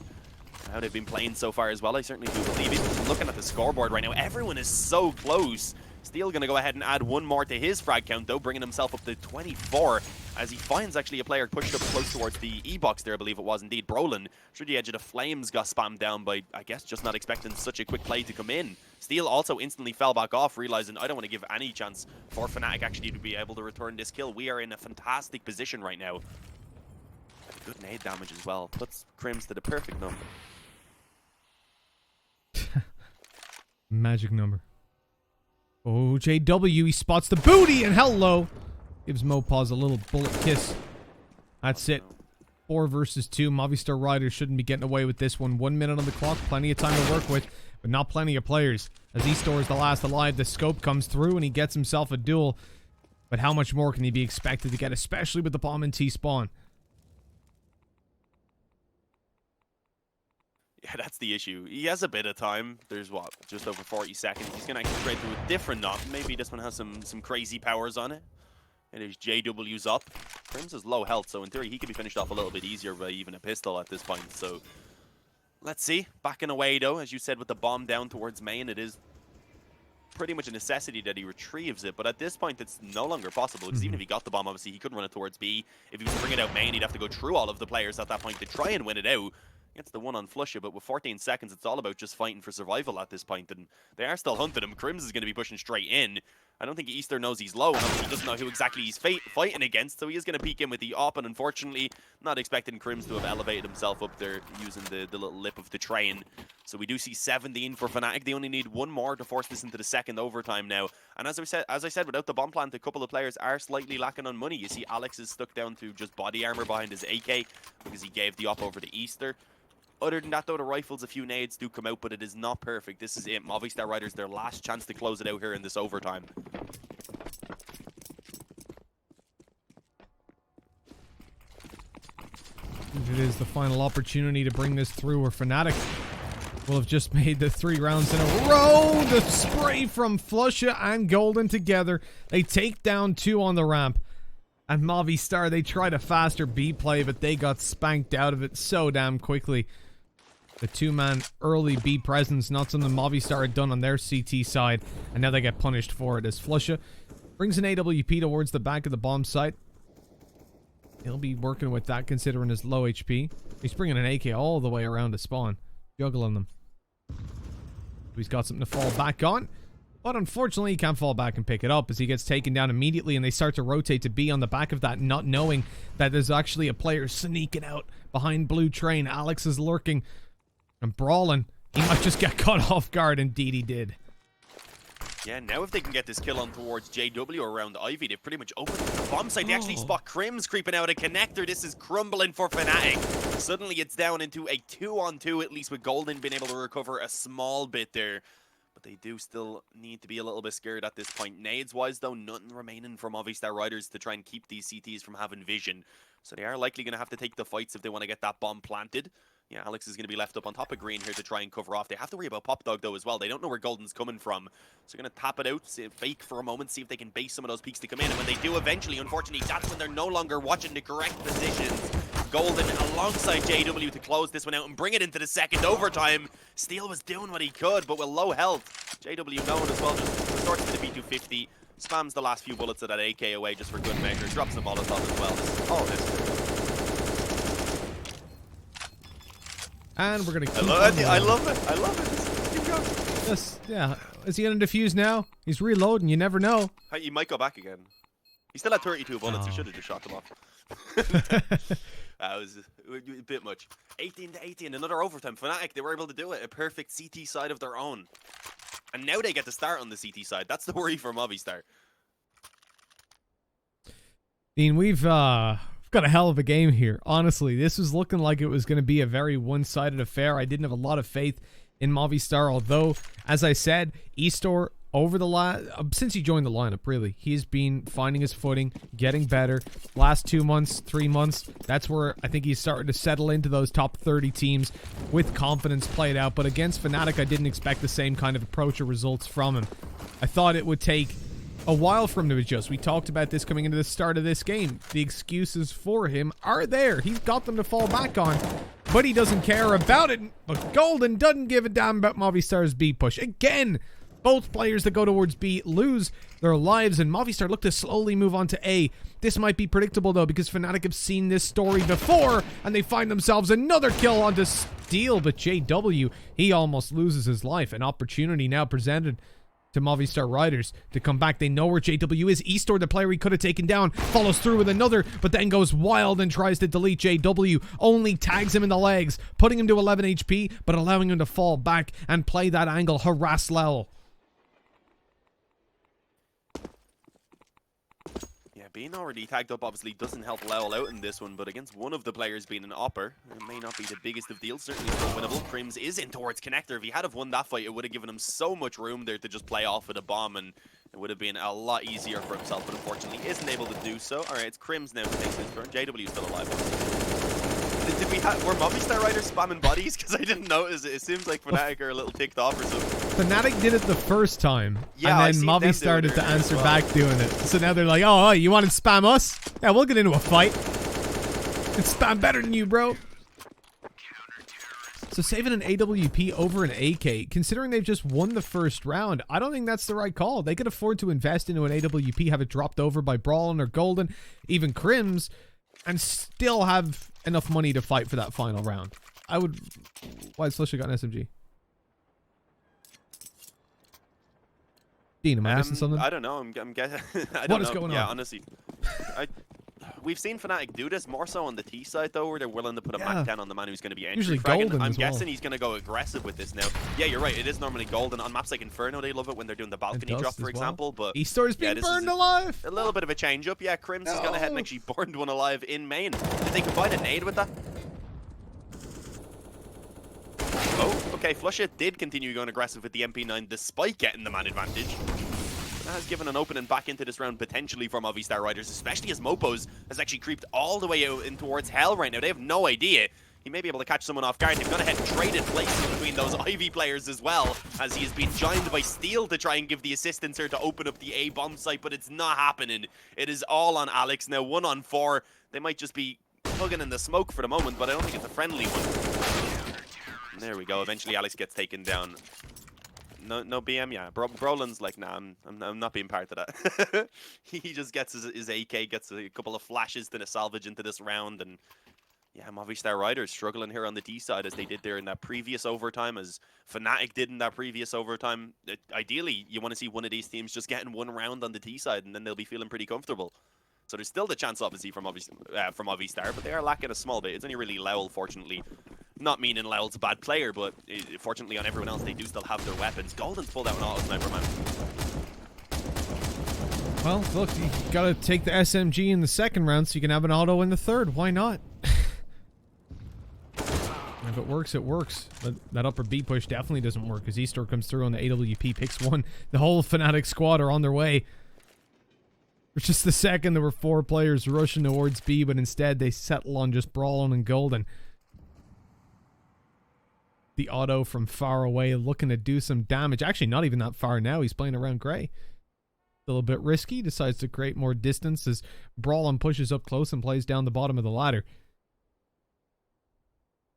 How they've been playing so far as well, I certainly do believe it. Looking at the scoreboard right now, everyone is so close. Steel going to go ahead and add 1 more to his frag count though, bringing himself up to 24 as he finds actually a player pushed up close towards the E-box there, I believe it was indeed. Brolin, through the edge of the flames, got spammed down by, I guess, just not expecting such a quick play to come in. Steel also instantly fell back off, realizing I don't want to give any chance for Fnatic actually to be able to return this kill. We are in a fantastic position right now. Good nade damage as well. Puts Crims to the perfect number. Magic number. Oh, JW, he spots the booty, and hello. Gives Mopaz a little bullet kiss. That's it. 4 versus 2. Movistar Riders shouldn't be getting away with this one. 1 minute on the clock. Plenty of time to work with, but not plenty of players. As he stores the last alive, the scope comes through, and he gets himself a duel. But how much more can he be expected to get, especially with the bomb and T-spawn? Yeah, that's the issue. He has a bit of time. There's, what, just over 40 seconds. He's going to actually trade through a different knot. Maybe this one has some crazy powers on it. It is JW's up. Crims is low health, so in theory, he could be finished off a little bit easier by even a pistol at this point. So, let's see. Backing away, though, as you said, with the bomb down towards main, it is pretty much a necessity that he retrieves it. But at this point, it's no longer possible, because even if he got the bomb, obviously, he couldn't run it towards B. If he was to bring it out main, he'd have to go through all of the players at that point to try and win it out. Gets the one on Flusha, but with 14 seconds, it's all about just fighting for survival at this point, and they are still hunting him. Crims is going to be pushing straight in. I don't think Easter knows he's low, and he doesn't know who exactly he's fighting against, so he is going to peek in with the op, and unfortunately, not expecting Crims to have elevated himself up there using the little lip of the train. So we do see 17 for Fnatic. They only need 1 more to force this into the second overtime now. And as I said, without the bomb plant, a couple of players are slightly lacking on money. You see Alex is stuck down to just body armor behind his AK because he gave the op over to Easter. Other than that, though, the rifles, a few nades do come out, but it is not perfect. This is it. Movistar Riders, their last chance to close it out here in this overtime. It is the final opportunity to bring this through, where Fnatic will have just made the 3 rounds in a row. The spray from Flusha and Golden together. They take down 2 on the ramp. And Movistar, they tried a faster B play, but they got spanked out of it so damn quickly. The 2-man early B presence, not something Movistar had done on their CT side, and now they get punished for it as Flusha brings an AWP towards the back of the bomb site. He'll be working with that considering his low HP. He's bringing an AK all the way around to spawn, juggling them. He's got something to fall back on. But unfortunately, he can't fall back and pick it up as he gets taken down immediately, and they start to rotate to B on the back of that, not knowing that there's actually a player sneaking out behind Blue Train. Alex is lurking and brawling. He might just get caught off guard. Indeed he did. Yeah, now if they can get this kill on towards JW around Ivy, they've pretty much opened the bomb site. They actually spot Crims creeping out a connector. This is crumbling for Fnatic. Suddenly it's down into a 2-on-2, at least with Golden being able to recover a small bit there. But they do still need to be a little bit scared at this point. Nades-wise, though, nothing remaining from Movistar Riders to try and keep these CTs from having vision. So they are likely going to have to take the fights if they want to get that bomb planted. Yeah, Alex is going to be left up on top of green here to try and cover off. They have to worry about Pop Dog, though, as well. They don't know where Golden's coming from. So they're going to tap it out, fake for a moment, see if they can base some of those peaks to come in. And when they do eventually, unfortunately, that's when they're no longer watching the correct positions. Golden alongside JW to close this one out and bring it into the second overtime. Steele was doing what he could, but with low health. JW known as well, just resorts to the B250. Spams the last few bullets of that AK away just for good measure. Drops the Molotov as well. Oh, this. And we're going to keep I love it. I love it. Keep going. Just, yeah. Is he going to defuse now? He's reloading. You never know. He might go back again. He still had 32 bullets. He should have just shot them off. That was a bit much. 18-18. Another overtime. Fnatic, they were able to do it. A perfect CT side of their own. And now they get to start on the CT side. That's the worry for Movistar. Dean, we've got a hell of a game here. Honestly, this was looking like it was going to be a very one-sided affair. I didn't have a lot of faith in Movistar, although, as I said, Eastor over the last since he joined the lineup, really, he's been finding his footing, getting better. Last 2 months, 3 months, that's where I think he's starting to settle into those top 30 teams with confidence played out. But against Fnatic, I didn't expect the same kind of approach or results from him. I thought it would take a while for him to adjust. We talked about this coming into the start of this game. The excuses for him are there. He's got them to fall back on, but he doesn't care about it. But Golden doesn't give a damn about Movistar's B push. Again, both players that go towards B lose their lives, and Movistar look to slowly move on to A. This might be predictable, though, because Fnatic have seen this story before, and they find themselves another kill onto Steele. But JW, he almost loses his life. An opportunity now presented to Movistar Riders to come back. They know where JW is. Eastor, the player he could have taken down, follows through with another, but then goes wild and tries to delete JW. Only tags him in the legs, putting him to 11 HP, but allowing him to fall back and play that angle, harass Lel. Being already tagged up obviously doesn't help Lowell out in this one, but against one of the players being an opper, it may not be the biggest of deals. Certainly still winnable. Crims is in towards Connector. If he had have won that fight, it would have given him so much room there to just play off with a bomb, and it would have been a lot easier for himself, but unfortunately isn't able to do so. Alright, it's Crims now who takes his turn. JW is still alive. Were Movistar Riders spamming bodies? Because I didn't notice it. It seems like Fnatic are a little ticked off or something. Fnatic did it the first time, yeah, and then Movistar started to answer back doing it. So now they're like, oh, you want to spam us? Yeah, we'll get into a fight. It's spam better than you, bro. So saving an AWP over an AK, considering they've just won the first round, I don't think that's the right call. They could afford to invest into an AWP, have it dropped over by Brawlin or Golden, even Crims, and still have enough money to fight for that final round. I would... Why has Slusha got an SMG? Dean, am I missing something? I don't know. I'm guessing. What is going on? Yeah, honestly. We've seen Fnatic do this more so on the T side, though, where they're willing to put a Mac 10 on the man who's going to be entry usually fragging. Golden I'm as well. guessing he's going to go aggressive with this now. Yeah, you're right. It is normally Golden. On maps like Inferno, they love it when they're doing the balcony drop, for example. But Eastor's being burned alive. A little bit of a change up. Yeah, Crims has gone ahead and actually burned one alive in main. Did they combine a nade with that? Oh, okay. Flusha did continue going aggressive with the MP9 despite getting the man advantage. That has given an opening back into this round potentially for Movistar Riders, especially as Mopos has actually creeped all the way out in towards Hell right now. They have no idea. He may be able to catch someone off guard. They've gone ahead and traded places between those Ivy players as well, as he has been joined by Steele to try and give the assistance here to open up the A bomb site, but it's not happening. It is all on Alex now, 1 on 4. They might just be hugging in the smoke for the moment, but I don't think it's a friendly one. And there we go. Eventually Alex gets taken down. No BM, yeah. Brolin's like, nah, I'm not being part of that. He just gets his AK, gets a couple of flashes to the salvage into this round, and Yeah, Movistar Riders struggling here on the D side as they did there in that previous overtime, as Fnatic did in that previous overtime. Ideally, you want to see one of these teams just getting one round on the D side, and then they'll be feeling pretty comfortable. So there's still the chance, obviously, from Movistar, but they are lacking a small bit. It's only really Lowell, fortunately. Not meaning Lowell's a bad player, but fortunately on everyone else, they do still have their weapons. Golden's pulled out an auto sniper, man. Well, look, you gotta take the SMG in the second round so you can have an auto in the third. Why not? If it works, it works. But that upper B push definitely doesn't work because eStore comes through on the AWP, picks one. The whole Fnatic squad are on their way. For just the second, there were 4 players rushing towards B, but instead they settle on just Brawlin and Golden. The auto from far away looking to do some damage. Actually, not even that far now. He's playing around Gray. A little bit risky. Decides to create more distance as Brawlin pushes up close and plays down the bottom of the ladder.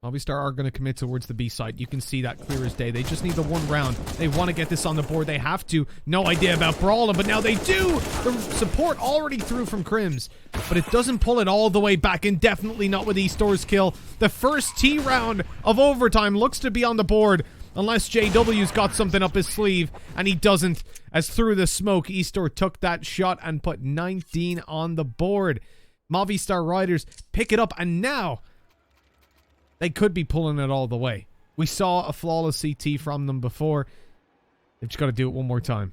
Movistar are going to commit towards the B side. You can see that clear as day. They just need the one round. They want to get this on the board. They have to. No idea about Brawlin, but now they do. The support already through from Crims, but it doesn't pull it all the way back, and definitely not with eStore's kill. The first T round of overtime looks to be on the board, unless JW's got something up his sleeve, and he doesn't, as through the smoke, eStore took that shot and put 19 on the board. Movistar Riders pick it up, and now they could be pulling it all the way. We saw a flawless CT from them before. They've just got to do it one more time.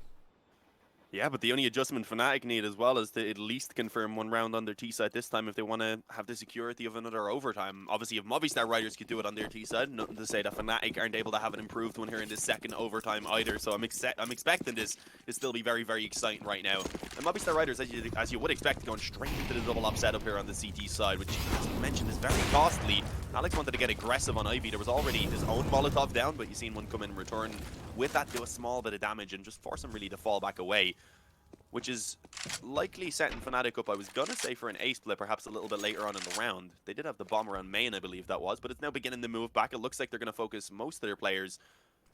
Yeah, but the only adjustment Fnatic need as well is to at least confirm one round on their T side this time if they want to have the security of another overtime. Obviously, if Movistar Riders could do it on their T side, nothing to say that Fnatic aren't able to have an improved one here in this second overtime either. So I'm expecting this to still be very, very exciting right now. And Movistar Riders, as you would expect, going straight into the double upset up here on the CT side, which, as you mentioned, is very costly. Alex wanted to get aggressive on Ivy. There was already his own Molotov down, but you've seen one come in return with that, do a small bit of damage and just force him really to fall back away, which is likely setting Fnatic up, I was going to say, for an A split, perhaps a little bit later on in the round. They did have the bomb around main, I believe that was, but it's now beginning to move back. It looks like they're going to focus most of their players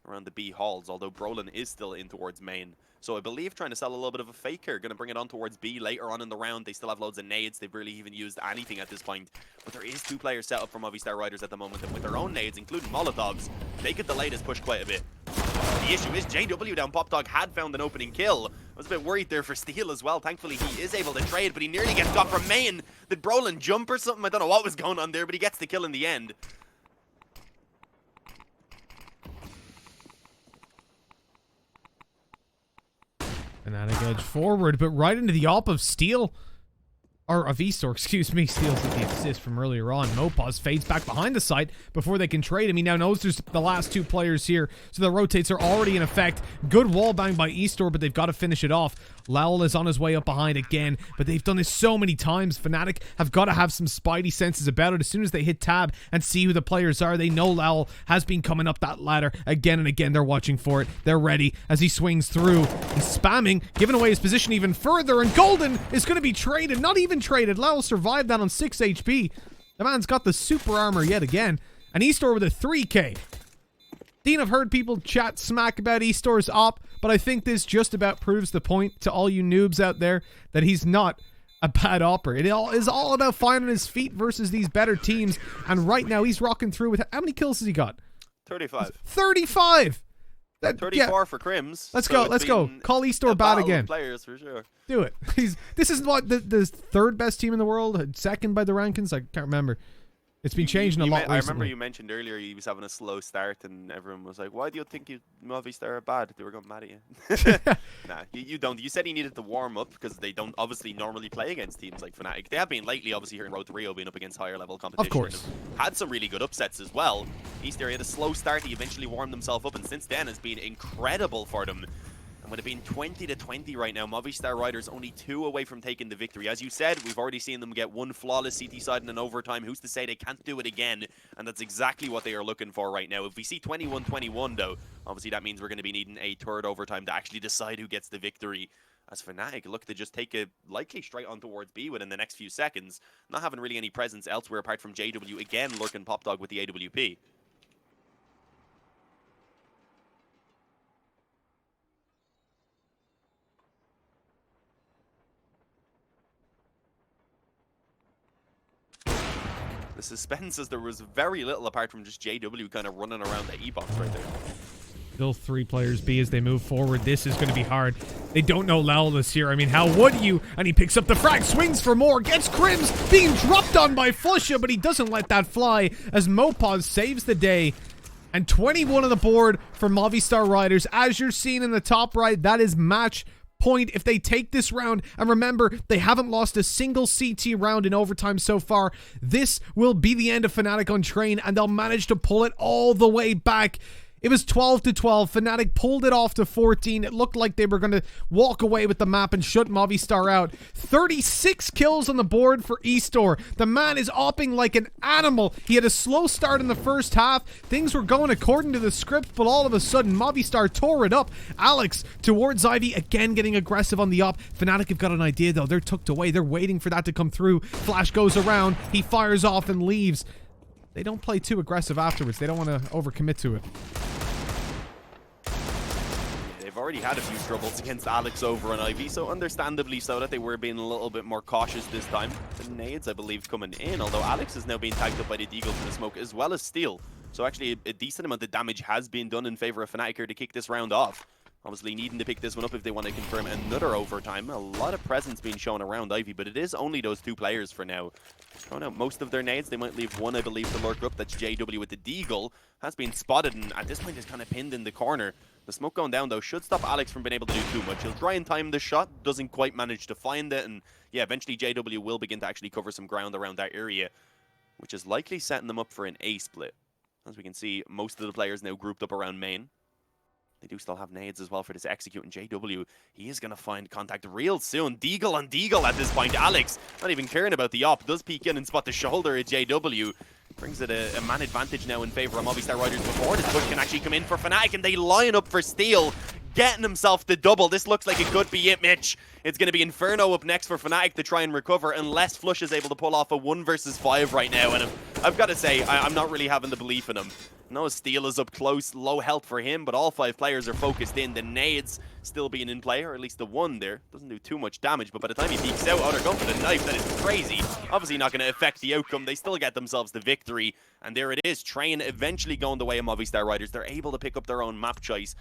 around the B halls, although Brolin is still in towards main. So I believe trying to sell a little bit of a fake here, going to bring it on towards B later on in the round. They still have loads of nades. They've barely even used anything at this point. But there is 2 players set up for Movistar Riders at the moment, and with their own nades, including Molotovs, they could delay this push quite a bit. The issue is JW down Pop Dog had found an opening kill. I was a bit worried there for Steel as well. Thankfully, he is able to trade, but he nearly gets got from main. Did Brolin jump or something? I don't know what was going on there, but he gets the kill in the end. Fnatic edge forward, but right into the op of Steel. Or of eStore, excuse me. Steals the assist from earlier on. Mopaz fades back behind the site before they can trade him. He now knows there's the last 2 players here, so the rotates are already in effect. Good wall bang by eStore, but they've got to finish it off. Lowell is on his way up behind again, but they've done this so many times. Fnatic have got to have some spidey senses about it. As soon as they hit tab and see who the players are, they know Lowell has been coming up that ladder again and again. They're watching for it. They're ready as he swings through. He's spamming, giving away his position even further, and Golden is going to be traded. Not even traded. Lowell survived that on 6 HP. The man's got the super armor yet again. And eStore with a 3k. Dean, I've heard people chat smack about eStore's op, but I think this just about proves the point to all you noobs out there that he's not a bad opper. It is all about finding his feet versus these better teams, and right now he's rocking through with... How many kills has he got? 35. 35! 34 yeah. for Crims. Let's go. Call eStore bad again. Players for sure. Do it. This is what the 3rd best team in the world, 2nd by the rankings. I can't remember. It's been changing a lot recently. I remember you mentioned earlier he was having a slow start, and everyone was like, "Why do you think Movistar are bad?" They were going mad at you. Nah, you don't. You said he needed to warm up because they don't obviously normally play against teams like Fnatic. They have been lately, obviously, here in Road to Rio, being up against higher level competition. Of course. And had some really good upsets as well. eStore had a slow start. He eventually warmed himself up, and since then has been incredible for them. And with it being 20-20 right now, Movistar Riders only 2 away from taking the victory. As you said, we've already seen them get 1 flawless CT side in an overtime. Who's to say they can't do it again? And that's exactly what they are looking for right now. If we see 21-21 though, obviously that means we're going to be needing a 3rd overtime to actually decide who gets the victory. As Fnatic look to just take it likely straight on towards B within the next few seconds, not having really any presence elsewhere apart from JW again lurking Pop Dog with the AWP. The suspense as there was very little apart from just JW kind of running around the E-box right there. Still 3 players B as they move forward. This is going to be hard. They don't know Lawless here. I mean, how would you? And he picks up the frag, swings for more, gets Crims being dropped on by Flusha, but he doesn't let that fly as Mopaz saves the day. And 21 on the board for Movistar Riders. As you're seeing in the top right, that is match point if they take this round. And remember, they haven't lost a single CT round in overtime so far. This will be the end of Fnatic on train, and they'll manage to pull it all the way back. It was 12-12. Fnatic pulled it off to 14. It looked like they were going to walk away with the map and shut Movistar out. 36 kills on the board for Eastor. The man is opping like an animal. He had a slow start in the first half. Things were going according to the script, but all of a sudden, Movistar tore it up. Alex towards Ivy, again getting aggressive on the op. Fnatic have got an idea, though. They're tucked away. They're waiting for that to come through. Flash goes around. He fires off and leaves. They don't play too aggressive afterwards. They don't want to overcommit to it. They've already had a few troubles against Alex over on Ivy, so understandably so that they were being a little bit more cautious this time. The nades, I believe, coming in, although Alex is now being tagged up by the Deagle for the smoke as well as Steel. So actually a decent amount of damage has been done in favor of Fnatic here to kick this round off. Obviously needing to pick this one up if they want to confirm another overtime. A lot of presence being shown around Ivy, but it is only those 2 players for now. Throwing out most of their nades. They might leave one, I believe, to lurk up. That's JW with the Deagle. Has been spotted and at this point is kind of pinned in the corner. The smoke going down, though, should stop Alex from being able to do too much. He'll try and time the shot. Doesn't quite manage to find it. And yeah, eventually JW will begin to actually cover some ground around that area, which is likely setting them up for an A split. As we can see, most of the players now grouped up around main. They do still have nades as well for this execute, and JW, he is going to find contact real soon. Deagle on Deagle at this point. Alex, not even caring about the op, does peek in and spot the shoulder at JW. Brings it a man advantage now in favor of Movistar Riders before this push can actually come in for Fnatic, and they line up for Steel, getting himself the double. This looks like it could be it, Mitch. It's going to be Inferno up next for Fnatic to try and recover, unless Flush is able to pull off a 1 versus 5 right now. And I've got to say, I'm not really having the belief in him. No, Steel is up close, low health for him, but all 5 players are focused in. The nades still being in play, or at least the one there. Doesn't do too much damage, but by the time he peeks out, oh, they're going for the knife. That is crazy. Obviously not going to affect the outcome. They still get themselves the victory, and there it is. Train eventually going the way of Movistar Riders. They're able to pick up their own map choice.